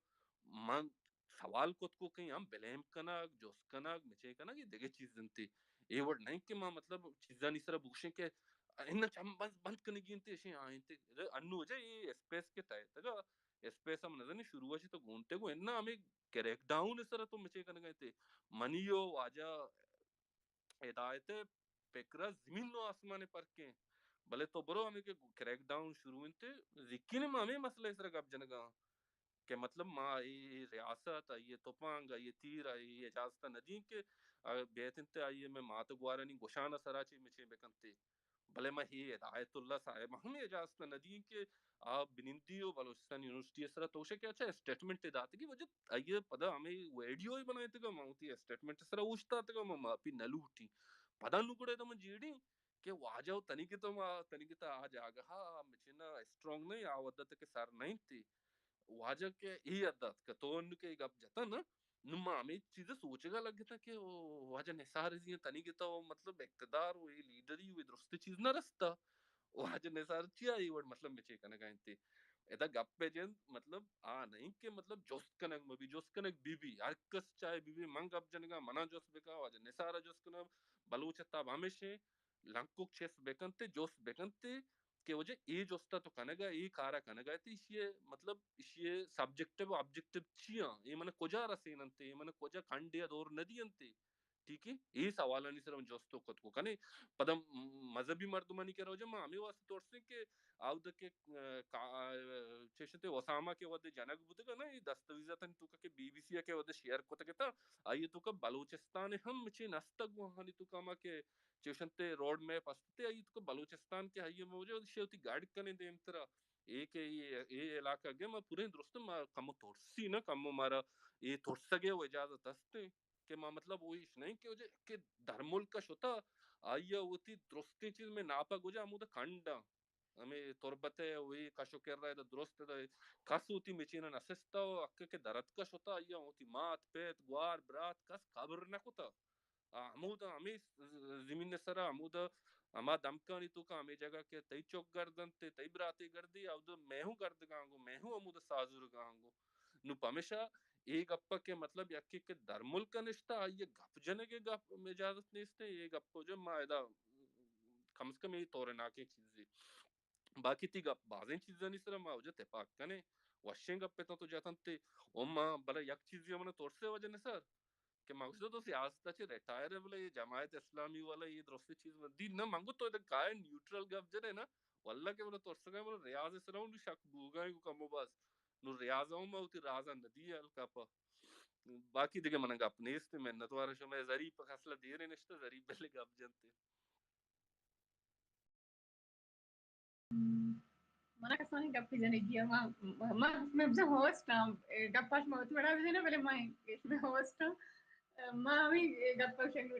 من سوال کو کہیں ہم بلیم کناگ جوس کناگ مچے کناگ یہ دیگے چیز دنتے ایوڑ نہیں کہ ماں مطلب چیزا نہیں سرا بوشیں کہ انہ چم بند کنی گینتے اشیں آئینتے انو وجہ یہ اسپیس کے تائے تگا اسپیس ہم نظر نہیں شروع وچی تو گونتے گو انہ ہمیں کریک ڈاؤن سرا تو مچے کناگ آئیتے منیو واجہ ہدایت پکرا زمین و آسمان پر کے بلے تو برو ہمیں کہ کریک ڈاؤن شروع انتے ذکی نے ہمیں مسئلہ اس طرح گپ جنگا کہ مطلب ما یہ ریاست آئیے توپانگ آئیے تیر آئیے اجازت ندین کے بیتنتے آئیے میں مات گوارنی گوشانہ سراچی مچے بکنتے بلے میں ہی ہدایت اللہ صاحب ہمیں اجازت ندین کے آپ بنندی ہو بلوچستان یونیورسٹی اس طرح توشے کیا اچھا اسٹیٹمنٹ داتے کی وجہ آئیے پدا ہمیں ویڈیو ہی بنائے تھے گا ماؤتی اسٹیٹمنٹ اس طرح اوشتا تھے گا ماپی نلوٹی پدا نکڑے تو میں جیڑی کہ واجاو تنیکتا آج آگا ہاں مچینا اسٹرونگ نہیں آودت کے سر نہیں تھی واجہ کے ہی عدد کا تو ان کے گپ جاتا نا نما ہمیں چیزیں سوچے گا لگ تھا کہ واجہ نثار ازیاں تنیکتا ہو مطلب اقتدار ہوئی لیڈری ہوئی درست چیز نہ رستا واجہ نثار چیا ہی وڑ مطلب مچے کنا گائیں تے ایتا گپ پہ جن مطلب نہیں کہ مطلب جوست کنک مبی جوست کنک بی بی ہر کس چاہے بی بی منگ گپ جنگا منا جوست بکا واجہ نثار جوست کنک بلوچ تاب ہمیشہ لنکوک چیس بکنتے جوست بکنتے کہ وجہ ای جوستا تو کنگا ای کارا کنگا تی اسی مطلب اسی سبجیکٹیو آبجیکٹیو چیاں ای من کجا رسین انتے ای من کجا کھنڈیا دور ندی انتے ٹھیک ہے یہ سوالا نہیں صرف جوستو خود کو کنے پدم مذہبی مردمانی کہہ رہا ہو جا ماں ہمیں واسطے توڑسیں کہ آو دکے چیشتے وسامہ کے ودے جنگ بودے گا نا یہ دستویزتاً تو کہ بی بی سی کے ودے شیئر کو تکتا آئیے تو کہ بلوچستان ہم مچے نستگ وہانی تو کہا کہ چیشنتے روڈ میپ استے آئیے تو کہ بلوچستان کے آئیے موجود شیوتی گائیڈ کنے دے امترا ایک یہ علاقہ گیا میں پورے درست کم تھوڑسی نا کم مارا یہ تھوڑ سگے وہ اجازت ہستے کہ ماں مطلب وہی نہیں کہ وجہ کہ دھرمول کا شتا آئیے ہوتی درستی چیز میں ناپا گجا ہمیں کھنڈا ہمیں تربتے ہوئی کشو کر رہا ہے درست کس ہوتی مچینا نسستا ہو اکے کے درد کش ہوتا آئیے ہوتی مات پیت گوار برات کس خبر نہ ہوتا ہمود ہمیں زمین سرا ہمود ہما دمکانی تو کا ہمیں جگہ کے تئی چوک گردن تے تئی براتی گردی او میں ہوں گرد گانگو میں ہوں ہمود سازور گانگو نو پمیشا ایک گپا کے مطلب یکی کے در ملک نشتا آئیے گپ جنے کے گپ میں اجازت نیستے یہ گپ جو مائدہ کم سے کم یہ طور ناکے چیزیں باقی تی گپ بازیں چیزیں نہیں سرا ماں جاتے پاک کنے وشیں گپ پیتا تو جاتن تے ماں بلا یک چیزی ہمیں طور سے وجہ نہیں سر کہ مقصد تو سیاست چ ریٹائر ہے بلے یہ جماعت اسلامی والا یہ درست چیز دی نہ مانگو تو ادھر کائے نیوٹرل گپ جنے نا واللہ کے بلا ترس گئے بلا ریاض اسراؤں نو شک بوگائیں کو کمو باز نو ریاض ہوں میں ہوتی رازہ ندی ہے الکاپا باقی دیکھے منہ گپ نیستے میں نتوارا شو میں ذریع پا خسلہ دیرے نشتا ذریع پہلے گپ جنتے mana kasani gappi jane giya ma bza host gappash ma thora bza na bale ma isme host ma ami gappa shanglu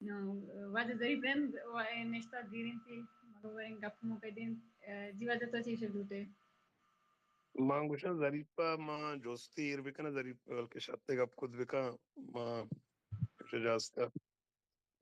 no wada zari brand wa nesta dirinti magoren gappu mo pedin jiwada to chi shudute Mangusha Zaripa ma Josti Irvikana Zarip ke shatte gap kud vika ma Shajasta.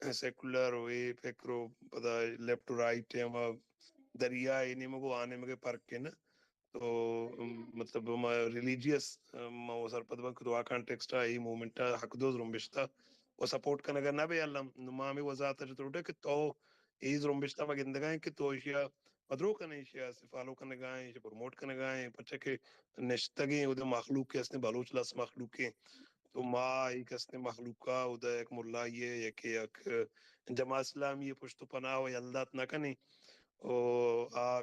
Secular ہوئی فکرو پتا left to right ہے دریا انہیں میں کو آنے میں پرک کے نا تو مطلب ریلیجیس سرپد دعا کانٹیکسٹ ای موومنٹ حق دوز رمبشتا وہ سپورٹ کرنے کا نہ بھی علم نمامی وضاحت جتروٹے کہ تو ایز رمبشتا مگندگائیں کہ تو اشیاء مدرو کرنے اشیاء فالو کرنے گائیں پروموٹ کرنے گائیں پچھے کہ نشتگیں ادھے مخلوق کے اسنے بلوچ لس مخلوق کے تو ماں ایک اسنے مخلوقہ ادھے ایک ملا یہ ایک جماع اسلامی پشتو پناہ و یلدات نہ کنی او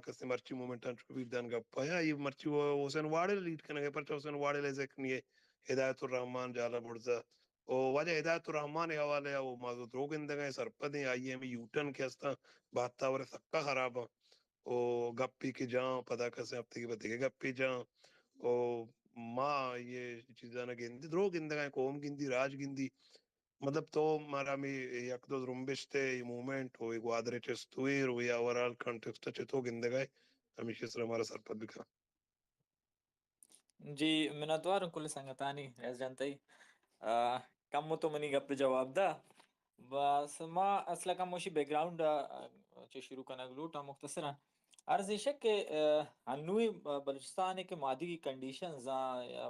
کسے مرچی مومنٹ بھی دن گپا یا یہ مرچی وہ حسین واڑے لیڈ کرنے گئے پرچہ حسین واڑے لے ذکر ہدایت الرحمن جالا برزا او وجہ ہدایت الرحمن حوالے وہ موضوع دروگ اندگئے سرپدیں آئی ایم یوٹن کے ہستا بات تاور سکا خراب او گپی کی جاں پدا کسے ہفتے کی بدے کے گپی جاں او ماں یہ چیزاں نہ گندی دروگ اندگئے قوم گندی راج گندی مطلب تو مارا می یک دو رمبشتے مومنٹ ہوئی گوادر چستویر ہوئی اوورال کانٹیکسٹ چتو گندگائے ہمیشہ سر ہمارا سرپد بکھا جی مناتوار کل سنگتانی ریز جانتائی کم تو منی گپ جواب دا بس ما اصلا کم موشی بیک گراؤنڈ چه شروع کنگ لوٹا مختصرا عرض یہ کہ ہنوئی بلوچستان کے مادی کنڈیشنز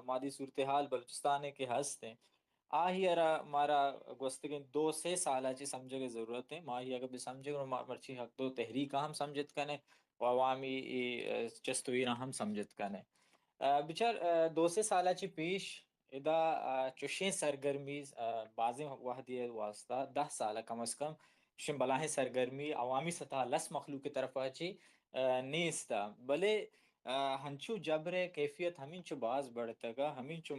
مادی صورتحال بلوچستان کے ہستے آہی ارا مارا گوستگین 2-3 سالہ چی سمجھے گے ضرورت ہے ماہی اگر بھی سمجھے گا مرچی حق دو تحریک ہم سمجھت کنے و عوامی چستویرہ ہم سمجھت کنے بچار 2-3 سالہ چی پیش ادا چوشیں سرگرمی بازی وحدی واسطہ 10 سالہ کم از کم شن بلاہیں سرگرمی عوامی سطح لس مخلوق کی طرف آچی نیستا بلے ہنچو جبر کیفیت ہمیں چو باز بڑھتا گا ہمیں چو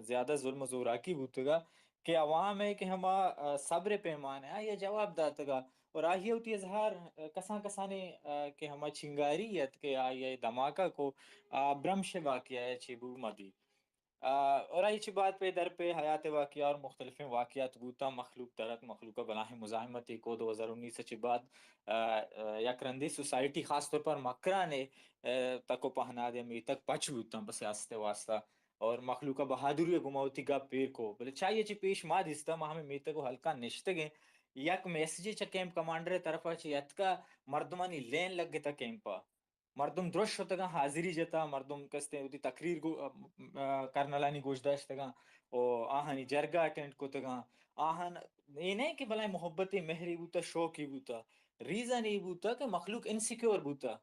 زیادہ ظلم و زوراکی بوتا گا کہ عوام ہے کہ ہما صبر پیمان ہے یہ جواب داتا گا اور آہی ہوتی اظہار کساں کسانے کہ ہما چنگاریت کہ آئی دھماکہ کو برمش واقعہ ہے چیبو مدی اور آئی چی بات پہ در پہ حیات واقعہ اور مختلف واقعات بوتا مخلوق ترک مخلوق بلاہ مزاحمت کو 2019 چی بعد یک رندی سوسائٹی خاص طور پر مکرہ نے تکو پہنا دے می تک پچ بوتا بس آستے واسطہ اور مخلوقہ بہادری گماوتی گا پیر کو بلے چاہیے چی پیش ما دیستا ما ہمیں میتے کو ہلکا نشتے گئے یک میسیجی چا کیمپ کمانڈر طرفا چی یتکا مردمانی لین لگ گتا کیمپا مردم درش ہوتا گا حاضری جتا مردم کستے ہوتی تقریر کرنلانی گوش داشتا گا او آہانی جرگا اٹینڈ کوتا گا آہن یہ نہیں کہ بلائے محبتی مہری بوتا شوقی بوتا ریزن یہ بوتا کہ مخلوق انسیکیور بوتا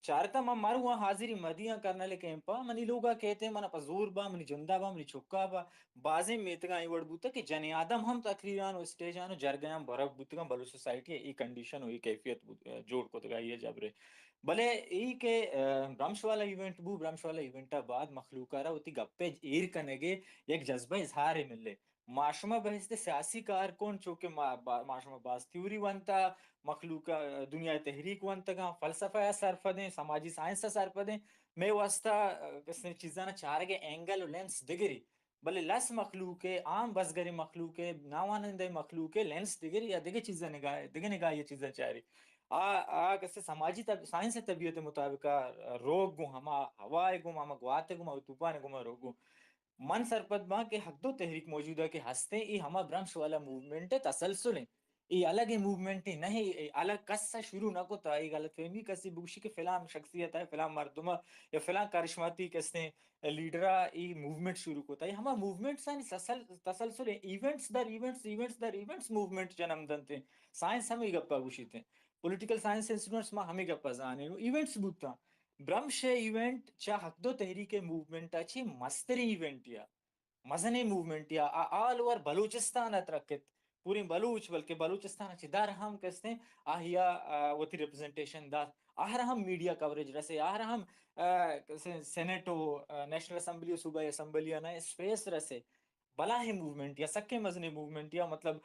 چارتا من مارو وہاں حاضری مدیاں کرنا لے کیمپا منی لوگا کہتے ہیں منا پا زور با منی جندہ با منی چکا با بازیں میتگاں ای وڑ بوتا کہ جنی آدم ہم تقریران و اسٹیجان و جرگیاں برک بوتا گا بلو سوسائٹی ای کنڈیشن ہوئی کیفیت جوڑ کو تگا یہ جبرے بلے ای کہ برمش والا ایونٹ بو برمش والا ایونٹا بعد مخلوقہ رہا ہوتی گپے ایر کنگے یک جذبہ اظہار ملے معاشمہ بہستے سیاسی کارکن چونکہ معاشمہ باز تیوری ونتا مخلوق دنیا تحریک ونتگاں فلسفہ سرفدیں سماجی سائنس سرفدیں میں واسطہ کس نے چیزاں چارے گے اینگل و لینس دگری بلے لس مخلوق عام بزگری مخلوق ناوانندے مخلوق لینس دگری یا دگے چیزاں نگاہ یہ چیزاں چاری کسے سماجی سائنس طبیعت مطابق روگ گو ہما ہوائے گو ہما گواتے گو ہما طوفان گو ہما روگ گو من سرپد ماں کہ حق دو تحریک موجود ہے کہ ہستے ای ہما برمش والا موومنٹ تسلسل ہیں ای الگ موومنٹ ہی نہیں الگ کس سے شروع نہ کو تا ای غلط فہمی کسی بوشی کہ فلان شخصیت ہے فلان مردمہ یا فلان کرشماتی کسنے لیڈرہ ای موومنٹ شروع کو تا ہما موومنٹ سانی تسلسل ہیں ایونٹس در ایونٹس ایونٹس در ایونٹس موومنٹ جنم دنتے سائنس ہمیں گپا گوشی تھے پولیٹیکل سائنس انسٹیٹیوٹس میں ہمیں گپا زانے ایونٹس بوتا برمش ایونٹ چاہ حق دو تحریک موومنٹ اچھی مستری ایونٹ یا مزنی موومنٹ یا آل اوور بلوچستان اترکت پوری بلوچ بلکہ بلوچستان اچھی دار ہم کستے ہیں آہیا وتی ریپرزنٹیشن دار آہر ہم میڈیا کوریج رسے آہر ہم سینیٹو نیشنل اسمبلی صوبہ اسمبلی نا اسپیس رسے بلا ہے موومنٹ یا سکے مزنی موومنٹ یا مطلب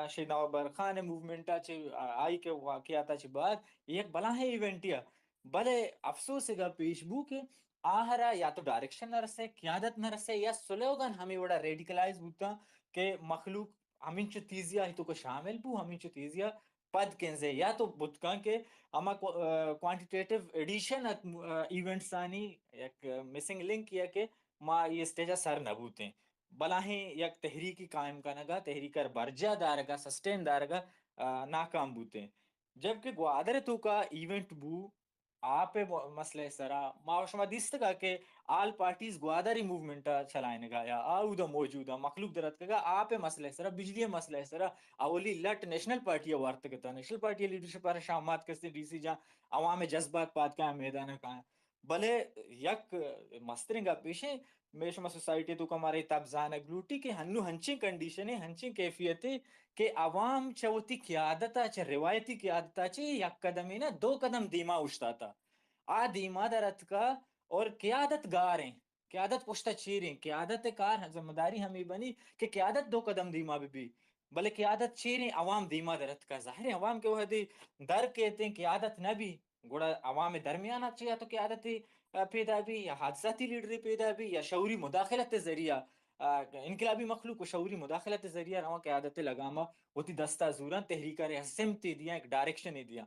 شہید نواب برخان موومنٹ آئی کے واقعات چی بعد ایک بلا ہے ایونٹ یا بلے افسوس گا پیش بو کے آہرا یا تو ڈائریکشن نہ رسے قیادت نہ رسے یا سلوگن ہمیں بڑا ریڈیکلائز بوتا کہ مخلوق ہمیں چو تیزیا ہی تو کو شامل بو ہمیں چو تیزیا پد کنزے یا تو بتکان کے اما کوانٹیٹیو ایڈیشن ایونٹس آنی ایک مسنگ لنک کیا کہ ما یہ سٹیجا سر نبوتے ہیں بلاہیں یک تحریکی قائم کنگا تحریکر برجا دارگا سسٹین دارگا ناکام بوتے ہیں. جبکہ گوادر تو کا ایونٹ بو آپ مسئلہ سرا ما شما دیستگا کہ آل پارٹیز گوادری موومنٹ چلائنے گا یا آؤدا موجودہ مخلوق درت کا آپ مسئلہ سرا بجلی مسئلہ سرا اولی لٹ نیشنل پارٹی وارتگتا نیشنل پارٹی لیڈرشپ پر شامات کستے ڈی سی جا عوام جذبات پات کا میدان کا بلے یک مسترنگا پیشے میں شما سوسائٹی تو کمارے تب زانگ لوٹی کہ ہنو ہنچی کنڈیشن ہنچی کیفیت کہ عوام چوتی قیادتا چھ روایتی قیادتا چھ یک قدمی نا دو قدم دیما اشتاتا آ دیما درت کا اور قیادت گاریں قیادت پشتا چیریں قیادت کار ذمہ داری ہمیں بنی کہ قیادت دو قدم دیما بھی بلے قیادت چیریں عوام دیما درت کا ظاہر ہے عوام کے وحدی در کہتے ہیں قیادت نبی گوڑا عوام درمیان اچھا تو قیادت پیدا بھی یا حادثاتی لیڈری پیدا بھی یا شعوری مداخلت ذریعہ انقلابی مخلوق و شعوری مداخلت ذریعہ رواں قیادت لگاما ہوتی دستہ زوران تحریکہ سمتی دیا ایک ڈائریکشن دیا.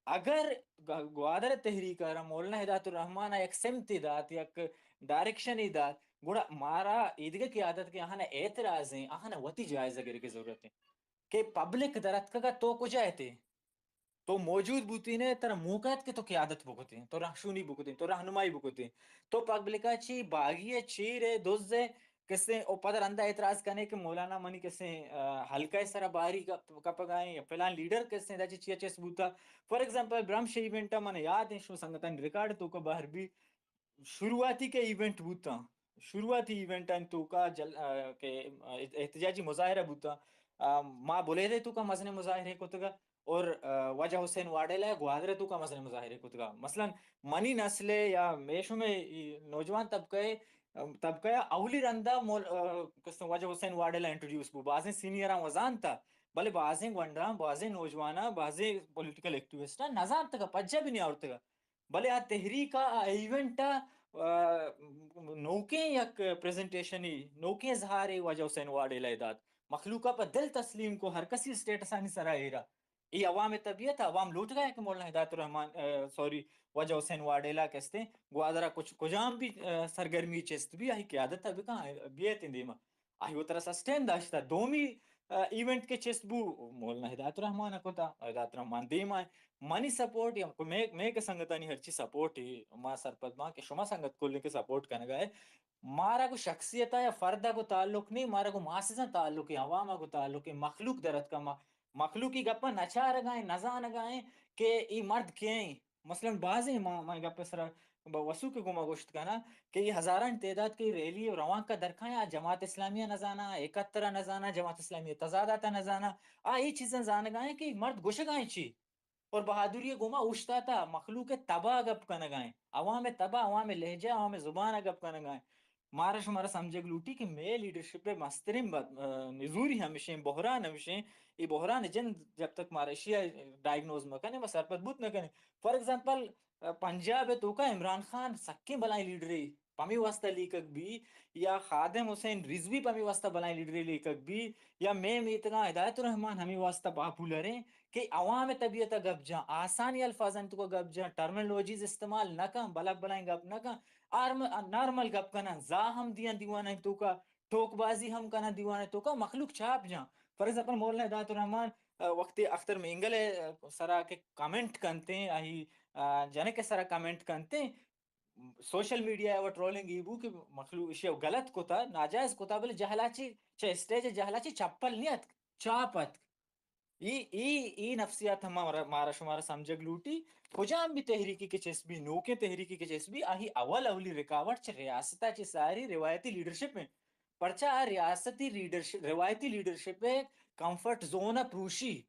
اگر گوادر تحریکہ مولانا ہدایت الرحمن ایک سمتی دات یک ڈائریکشن دات گوڑا مارا ایدگا قیادت کے آہانا اعتراض ہیں آہانا وطی جائزہ گرے کی ضرورت ہے کہ پبلک درت کا تو کو جائے تو موجود بوتی نے تر موقعات کے تو قیادت بکتے ہیں تو رہشونی بکتے ہیں تو رہنمائی بکتے ہیں تو پبلکا چی باغی چیرے دوزے کسے او پدر اندہ اعتراض کرنے کہ مولانا منی کسے حلقہ سرا باری کا پگائیں یا فلان لیڈر کسے دا چی چی چیس بوتا. فور ایگزامپل برام شی ایونٹا من یاد ہیں شو سنگتان ریکارڈ تو کا باہر بھی شروعاتی کے ایونٹ بوتا شروعاتی ایونٹ تو کا احتجاجی مظاہرہ بوتا ماں بولے دے تو کا مزن مظاہرے کو تگا اور وجہ حسین واڈیلا ہے گوادر تو کا مزن مظاہرے کو تگا مثلا منی نسل یا میشو میں نوجوان طبقہ اولی رندہ وجہ حسین واڈیلا انٹروڈیوس بو بازیں سینئراں وزان تا بلے بازیں ونڈراں بازیں نوجواناں بازیں پولیٹیکل ایکٹیوسٹاں نظام تگا پجا بھی نہیں آورتگا بلے آ تحریک ایونٹا نوکیں یک پریزنٹیشن نوکیں اظہار وجہ حسین واڈیلا داد مخلوقہ پر دل تسلیم کو ہر کسی اسٹیٹس آنی سرا ایرا یہ عوام طبیعت عوام لوٹ گئے کہ مولانا ہدایت الرحمن وجہ حسین واڈیلا کہتے ہیں گوادرہ کچھ کجام بھی سرگرمی چست بھی آہی قیادت بھی کہاں بیت اندیما آہی وہ طرح سسٹین داشتا دومی ایونٹ کے چست بو مولانا ہدایت الرحمن کو تا ہدایت الرحمن دیما منی سپورٹ یا میں کے سنگتانی ہر چیز سپورٹ ہی ما سرپد ماں کہ شما سنگت کلنے کے سپورٹ کرنے گئے مارا کو شخصیت یا فردہ کو تعلق نہیں مارا کو معاشرہ تعلق ہے عوامہ کو تعلق ہے مخلوق درت کا مخلوقی گپا نچا رگائیں نزا نگائیں کہ ای مرد کہیں مثلا بعضیں ماں گپا سرا وسو کے گمہ گوشت کا نا کہ یہ ہزاران تعداد کی ریلی اور رواں کا درکھائیں جماعت اسلامیہ نزانا 71 نزانا جماعت اسلامیہ تضاداتا نزانا یہ چیزیں زانگائیں کہ مرد گوشگائیں چی اور بہادری گما اوشتا تھا مخلوق تباہ گپ کا نگائیں عوام تباہ عوام لہجہ عوام زبان گپ کا نگائیں مارا شمارا سمجھے گلوٹی کہ میں لیڈرشپ مسترم نزوری ہمیشہ بحران ہمیشہ یہ بحران جن جب تک مارا اشیاء ڈائگنوز مکنے وہ سرپت بوت نکنے فور ایگزامپل پنجاب ہے تو کا عمران خان سکیں بلائیں لیڈری پمی واسطہ لیکک بھی یا خادم حسین رضوی پمی واسطہ بلائیں لیڈری لیکک بھی یا میں میتگاں ہدایت الرحمن ہمیں واسطہ پاپولر ہیں کہ عوام طبیعت گپ جاں آسانی الفاظن تو گپ جاں ٹرمنالوجیز استعمال نہ کم بلک بلائیں گپ نہ کم نارمل گپ کنا زا ہم دیاں دیوانا تو کا ٹوک بازی ہم کنا دیوانا تو کا مخلوق چھاپ جاں فار ایگزامپل مولانا ہدایت الرحمن وقت اختر مینگل سرا کے کمنٹ کنتے ہیں آہی جنے کے سرا کمنٹ کنتے ہیں سوشل میڈیا و ٹرولنگ ای بو کہ مخلوق اشیاء غلط کو تا ناجائز کو تا بلے جہلاچی چھ اسٹیج جہلاچی چپل نیت چاپت ای نفسیات ہمارا شمارا سمجھگ لوٹی کجام بھی تحریکی کے چیس بھی نوکے تحریکی کے چیس بھی آہی اولی رکاوٹ چھ ریاستہ چھ ساری روایتی لیڈرشپ میں پرچا ریاستی لیڈرشپ روایتی لیڈرشپ کمفرٹ زون پروشی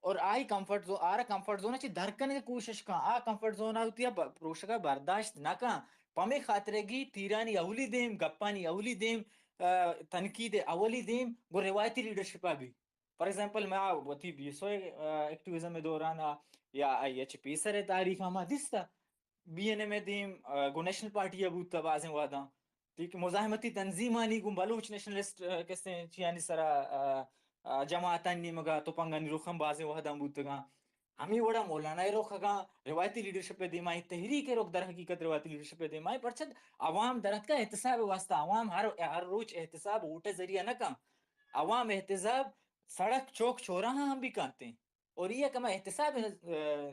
اور آئی کمفرٹ زون آرہ کمفرٹ زون چھ درکنے کی کوشش کان کمفرٹ زون ہوتی ہے پروشکا برداشت نہ کان پمی خاطرے گی تیرانی اولی دیم گپانی اولی دیم تنقید اولی دیم گو روایتی لیڈرشپ بھی فار ایگزامپل میں وتی بیسو ایکٹیویزم میں دوران یا ایچ پی سر تاریخ ہما دستا بی این اے میں دیم گو نیشنل پارٹی ابوتا بازیں واداں ٹھیک مزاحمتی تنظیمانی گو بلوچ نیشنلسٹ کسے چیانی سرا جماعتانی مگا تو پنگانی رخم بازیں وحداں بوتگاں ہمیں وڑا مولانا روخ گا روایتی لیڈرشپ دیمائی تحریک روک در حقیقت روایتی لیڈرشپ دیمائی پرچد عوام درت کا احتساب واسطہ عوام ہر روز احتساب اوٹے ذریعہ نہ کام عوام احتساب سڑک چوک چوراہاں ہم بھی کہتے ہیں اور یہ کما احتساب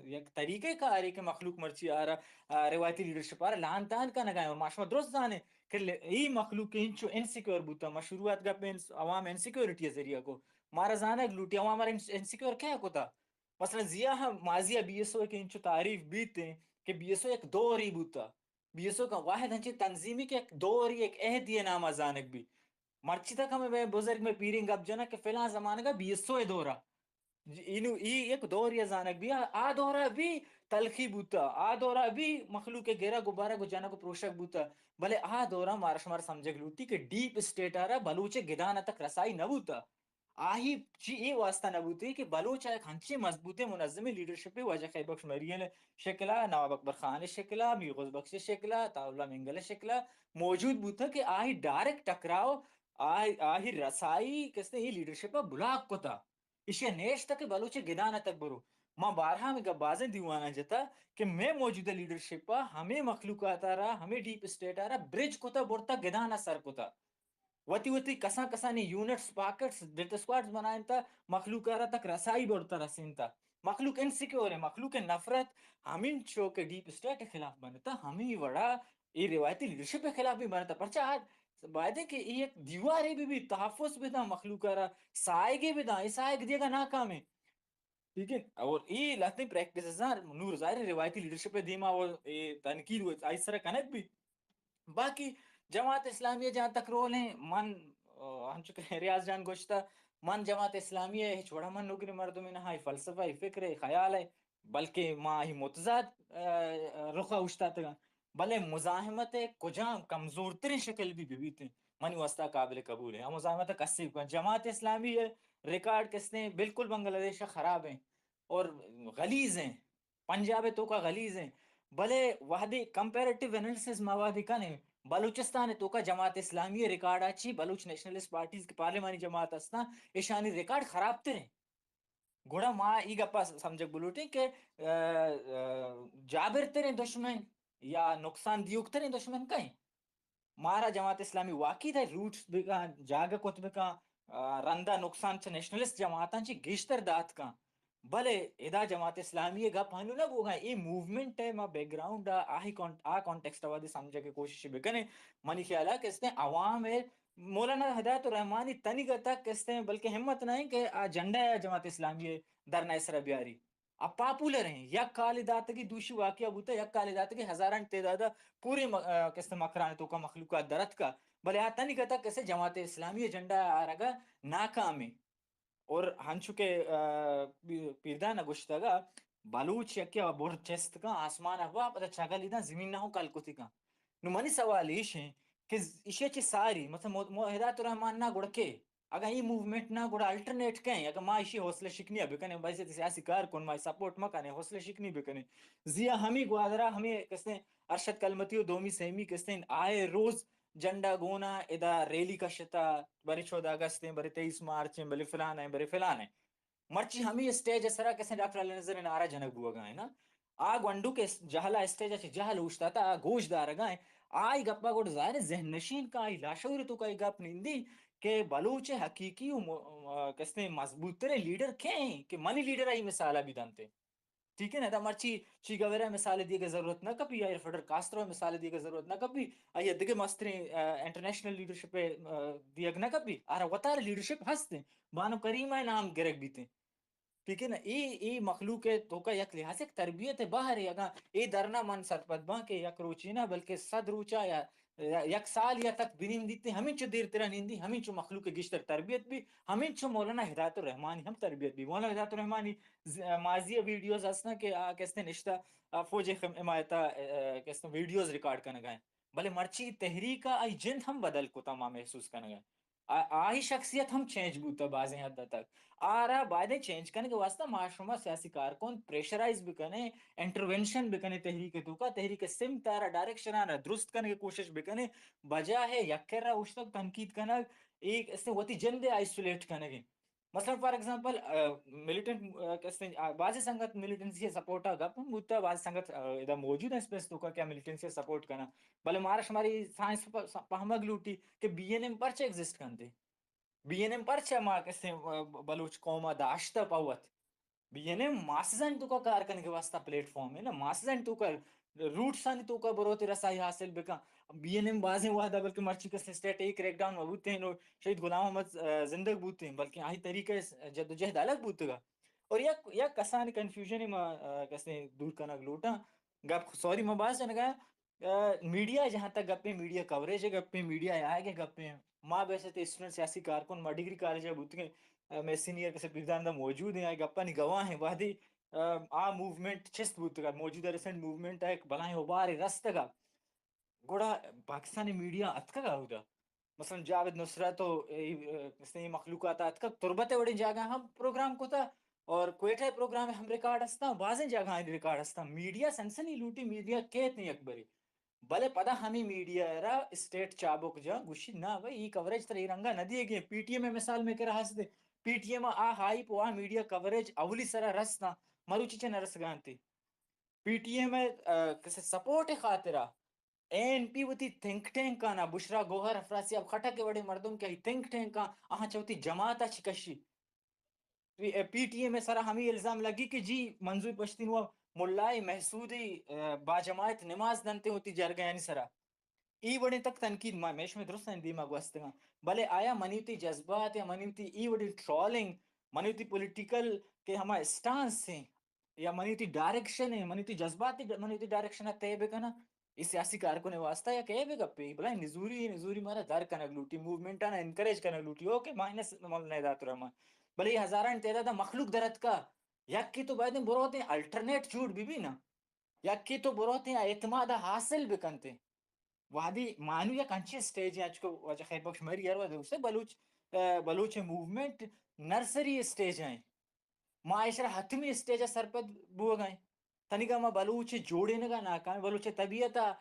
یک طریقے کا آرے کہ مخلوق مرچی آ رہا روایتی لیڈرشپ آ رہا لان تان کا نگائیں اور معاشمہ درست جانے کہ ای مخلوق انچو انسیکیور بوتا مشروعات کا پہ عوام انسیکیورٹی ذریعہ کو مارا زانا لوٹی عوام انسیکیور کیا کو تھا مثلا زیا ہم ماضیہ بی ایس او کے انچو تعریف بیتے کہ بی ایس او ایک دوری بوتا بی ایس او کا واحد ہنچے تنظیمی کے ایک دوری ایک عہدی نام زانک بھی مرچی تک ہمیں بزرگ میں پیرنگ اب جنا کہ فلاں زمانے کا بی ایس او دورہ اینو ای ایک دور یا زانک بھی آ دورہ بھی تلخی بوتا آ دورہ بھی مخلوق کے گیرہ گبارہ کو جانا کو پروشک بوتا بلے آ دورہ مارا شمار سمجھے لوٹی کہ ڈیپ اسٹیٹ آ رہا بلوچے گدانا تک رسائی نہ بوتا آہی چی یہ واسطہ نہ بوتی کہ بلوچ ایک ہنچے مضبوط منظمی لیڈرشپ وجہ خیب بخش مریل شکلہ نواب اکبر خان شکلہ میغوز بخش شکلہ طاولہ منگل شکلہ موجود بوتا کہ آہی ڈائریکٹ ٹکراؤ آہی رسائی کس نے یہ لیڈرشپ بلاک کو تھا اسے نیش تک بلوچے گدانا تک برو ماں بارہا میں بازیں دیوانا جتا کہ میں موجودہ لیڈرشپ ہمیں مخلوقات آ رہا ہمیں ڈیپ اسٹیٹ آ رہا برج کو تھا بورتا گدانا سر کو تھا وتی وتی کسا کسانی یونٹس پاکٹس ڈیٹ اسکواڈز بنائیں تا مخلوق آ رہا تک رسائی بورتا رسین تا مخلوق انسیکیور ہے مخلوق نفرت ہمیں چو کے ڈیپ اسٹیٹ کے خلاف بنتا ہمیں وڑا یہ روایتی لیڈرشپ کے خلاف بھی بنتا پرچہ آج بات ہے کہ یہ ایک دیوارے بھی تحفظ بھی تھا مخلوق آ رہا سائے بھی تھا یہ سائے دے گا ناکام ہے ٹھیک ہے اور یہ لاتیں پریکٹسز نور ظاہر روایتی لیڈرشپ دیما اور تنقید اس طرح کنک بھی باقی جماعت اسلامیہ جہاں تک رول ہیں من ہم چکے ریاض جان گوشتا من جماعت اسلامیہ ہے چھوڑا من نوکری مردوں میں نہ ہی فلسفہ ہی فکر ہے خیال ہے بلکہ ماں ہی متضاد رخا اشتا تگا بلے مزاحمت کجام کمزور ترین شکل بھی بیتے منی واسطہ قابل قبول ہے مزاحمت کسی جماعت اسلامی ہے ریکارڈ کس نے بالکل بنگلہ دیش خراب ہیں اور غلیظ ہیں پنجاب تو کا غلیظ ہیں بلے وحدی کمپیریٹیو انالیسس موادی کا نہیں بلوچستان تو کا جماعت اسلامی ریکارڈ اچھی بلوچ نیشنلسٹ پارٹیز کی پارلیمانی جماعت اسنا ایشانی ریکارڈ خراب ترے گوڑا ماں ای گپا سمجھک بلوٹی کہ جابر ترے دشمن یا نقصان دیوک ترے دشمن کہیں مارا جماعت اسلامی واقعی تھا روٹس بکا جاگہ کت بکا رندہ نقصان چھ نیشنلسٹ جماعتاں چھ گیشتر دات کا بلے ادا جماعت اسلامی گا پہنو نہ بوگا یہ موومنٹ ہے ما بیک گراؤنڈ آ کانٹیکسٹ آوادی سمجھے کے کوشش بکنے منی خیال ہے کہ اس نے عوام ہے مولانا ہدایت الرحمانی تنی گتا کہتے ہیں بلکہ ہمت نہیں کہ جنڈا ہے جماعت اسلامی در نیسر بیاری اب پاپولر ہیں یک کالی داتگی دوشی واقعہ بوتا یک کالی داتگی ہزاران تعداد پورے کہتے مکرانے تو کا مخلوقات درت کا بلے آتا نہیں کہتا کیسے جماعت اسلامی جنڈا آ رگا ناکام ہے اور ہنچو کے پیردان گوشتا گا بلوچ یکیا بور چست کا آسمان ہوا پتہ چگا لیدا زمین نہ ہو کل کو کا نو منی سوال ایش ہے کہ ایشے چ ساری مطلب ہدایت الرحمان نہ گڑکے اگر یہ موومنٹ نہ گڑا الٹرنیٹ کہیں اگر ما ایشی حوصلہ شکنی بکنے بھائی سیاسی کارکن ما سپورٹ مکنے حوصلہ شکنی بکنے زیا ہمیں گوادرا ہمیں کستے ارشد کلمتی دومی سیمی کستے آئے روز جنڈا گونا ادا ریلی کا شتا بری 14 اگست بری 23 مارچ بری فلان ہے بری فلان ہے مرچی ہمیں اسٹیج اسرا کسے ڈاکٹر علی نظر نارا جنک بو گئے نا آگ ونڈو کے جہلا اسٹیج اچ جہل اوشتا تا گوش دار گئے آئی گپا گوڑ ظاہر ذہن نشین کا آئی لاشعور تو کا گپ نندی کہ بلوچ حقیقی کستے مضبوط ترے لیڈر کہیں کہ منی لیڈر آئی مثالہ بھی دانتے ٹھیک ہے نا مرچی چی گویرہ مثال دیے گا ضرورت نہ کبھی یا فڈر کاسٹرو مثال دیے گا ضرورت نہ کبھی یا دیگه مستری انٹرنیشنل لیڈرشپ دیگ نہ کبھی آرا وطار لیڈرشپ ہستے بانو کریمہ نام گرگ بیتے ٹھیک ہے نا ای مخلوق ہے تو کا یک لحاظ ایک تربیت باہر ہے اگا ای درنا من سرپت باں کہ یک روچی نہ بلکہ 100 روچا یا یک سال یا تک بنین دیتے ہمیں چو دیر ترہ نیندی ہمیں چو مخلوق گشتر تربیت بھی ہمیں چو مولانا ہدایت الرحمانی ہم تربیت بھی مولانا ہدایت الرحمانی ماضی ویڈیوز اسنا کہ کہتے نشتہ فوج حمایتہ کہتے ویڈیوز ریکارڈ کرنے گئے بلے مرچی تحریک آئی جند ہم بدل کو تمام محسوس کرنے گئے آئی شخصیت ہم چینج بوتا بازیں حد تک آرہ بعدیں چینج کرنے کے واسطہ معاشرہ سیاسی کارکن پریشرائز بکنے انٹرونشن بکنے تحریک تو کا تحریک سمت آرہ ڈائریکشن آرہ درست کرنے کی کوشش بکنے بجا ہے یک کر رہا اس تک تنقید کرنا ایک اس نے وتی جندے آئسولیٹ کرنے گے مثلا فار ایگزامپل ملیٹنٹ کہتے ہیں بعض سنگت ملیٹنسی سپورٹ گپ بوتا بعض سنگت اذا موجود ہے اسپیس تو کا کیا ملیٹنسی سپورٹ کرنا بلے مارش ہماری سائنس پہمگ لوٹی کہ بی این ایم پرچے ایگزسٹ کرتے بی این ایم پرچے ماں کہتے بلوچ قوما داشتہ پاوت بی این ایم ماسزن تو کا کارکن کے واسطہ پلیٹ فارم ہے نا ماسزن تو کا روٹ سن تو کا بروتی رسائی حاصل بکا بی این ایم بازیں وحدہ بلکہ مرچی کس اسٹیٹ ایک کریک ڈاؤن ہوتے ہیں شہید غلام محمد زندگ بوتے ہیں بلکہ آہی طریقے جد و جہد الگ بوتے گا اور یا کسان کنفیوژن میں کسے دور کنک لوٹا گپ سوری میں باز جنگا میڈیا جہاں تک گپے میڈیا کوریج ہے گپے میڈیا آئے گے گپے ماں ویسے تو اسٹوڈنٹ سیاسی کارکن ماں ڈگری کالج ہے بوتے ہیں میں سینئر کسی پیرداندہ موجود ہیں گپا نہیں گواہ ہیں وحدی موومنٹ چست بوتے گا موجودہ ریسنٹ موومنٹ ہے بلائیں ہو بارے رست گا گوڑا پاکستانی میڈیا اتکا گا ہوتا مثلا جاوید نصرت مخلوقات اتکا تربت وڑی جاگا ہم پروگرام کو تھا اور کوئٹہ پروگرام ہم ریکارڈ ہستا بعضیں جگہ ریکارڈ ہستا میڈیا سنسنی لوٹی میڈیا کہت نہیں اکبری بلے پدا ہمیں میڈیا را اسٹیٹ چابک جا گوشی نا بھائی یہ کوریج تر رنگا نہ دیے گئے پی ٹی ایم میں مثال میں کرا ہستے پی ٹی ایم ہائپ و میڈیا کوریج اولی سرا رسنا مروچی چھ نرس گانتی پی ٹی ایم کسی سپورٹ خاطرہ این پی وتی تھنک ٹینک کا نا بشرا گوہر افراسی اب خٹا کے بڑے مردم کے تھنک ٹینک کا آہاں چوتی جماعت اچ کشی پی ٹی ایم میں سرا ہمیں الزام لگی کہ جی منظور پشتین ہوا ملائے محسودی باجماعت نماز دنتے ہوتی جرگہ یعنی سرا ای وڑے تک تنقید میش میں درست ہیں دیما گوستگا بلے آیا منیوتی جذبات یا منیوتی ای وڑی ٹرولنگ منیوتی پولیٹیکل کہ ہمارا اسٹانس ہیں یا منیوتی ڈائریکشن ہے منیوتی جذباتی منیوتی ڈائریکشن ہے تے بکنا اس سیاسی کارکن واسطہ یا کہ بے گپی بلا نزوری مارا در کنگ لوٹی موومنٹ انا انکریج کنگ لوٹی اوکے مائنس مول نے دات رحمان بلے ہزاران تعداد مخلوق درت کا یک کی تو بعد بروتے ہیں الٹرنیٹ جھوٹ بھی نا یک کی تو بروتے ہیں اعتماد حاصل بکنتے وادی مانو یا کنچے سٹیج ہے اچھو وجہ خیر بخش میری یار ودے اسے بلوچ موومنٹ نرسری سٹیج ہیں معاشرہ حتمی سٹیج سر پر بو گئے تنگا ما بلوچ جوڑے نگا ناکام ہے بلوچ طبیعتا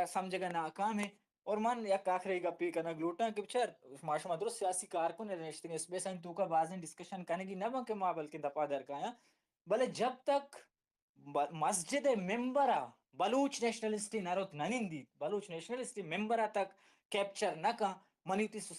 سمجھگا ناکام ہے اور من یک آخری گا پی کنگ لوٹا کہ بچر معاشرہ درست سیاسی کارکن رشتے اس بیسن تو کا بازن ڈسکشن کرنے کی نہ کہ ماں بلکہ دپا در کا بلے جب تک مسجد ممبرہ بلوچ نیشنلسٹی نروت ننندی بلوچ نیشنلسٹی ممبرہ تک کیپچر نہ کا منیتی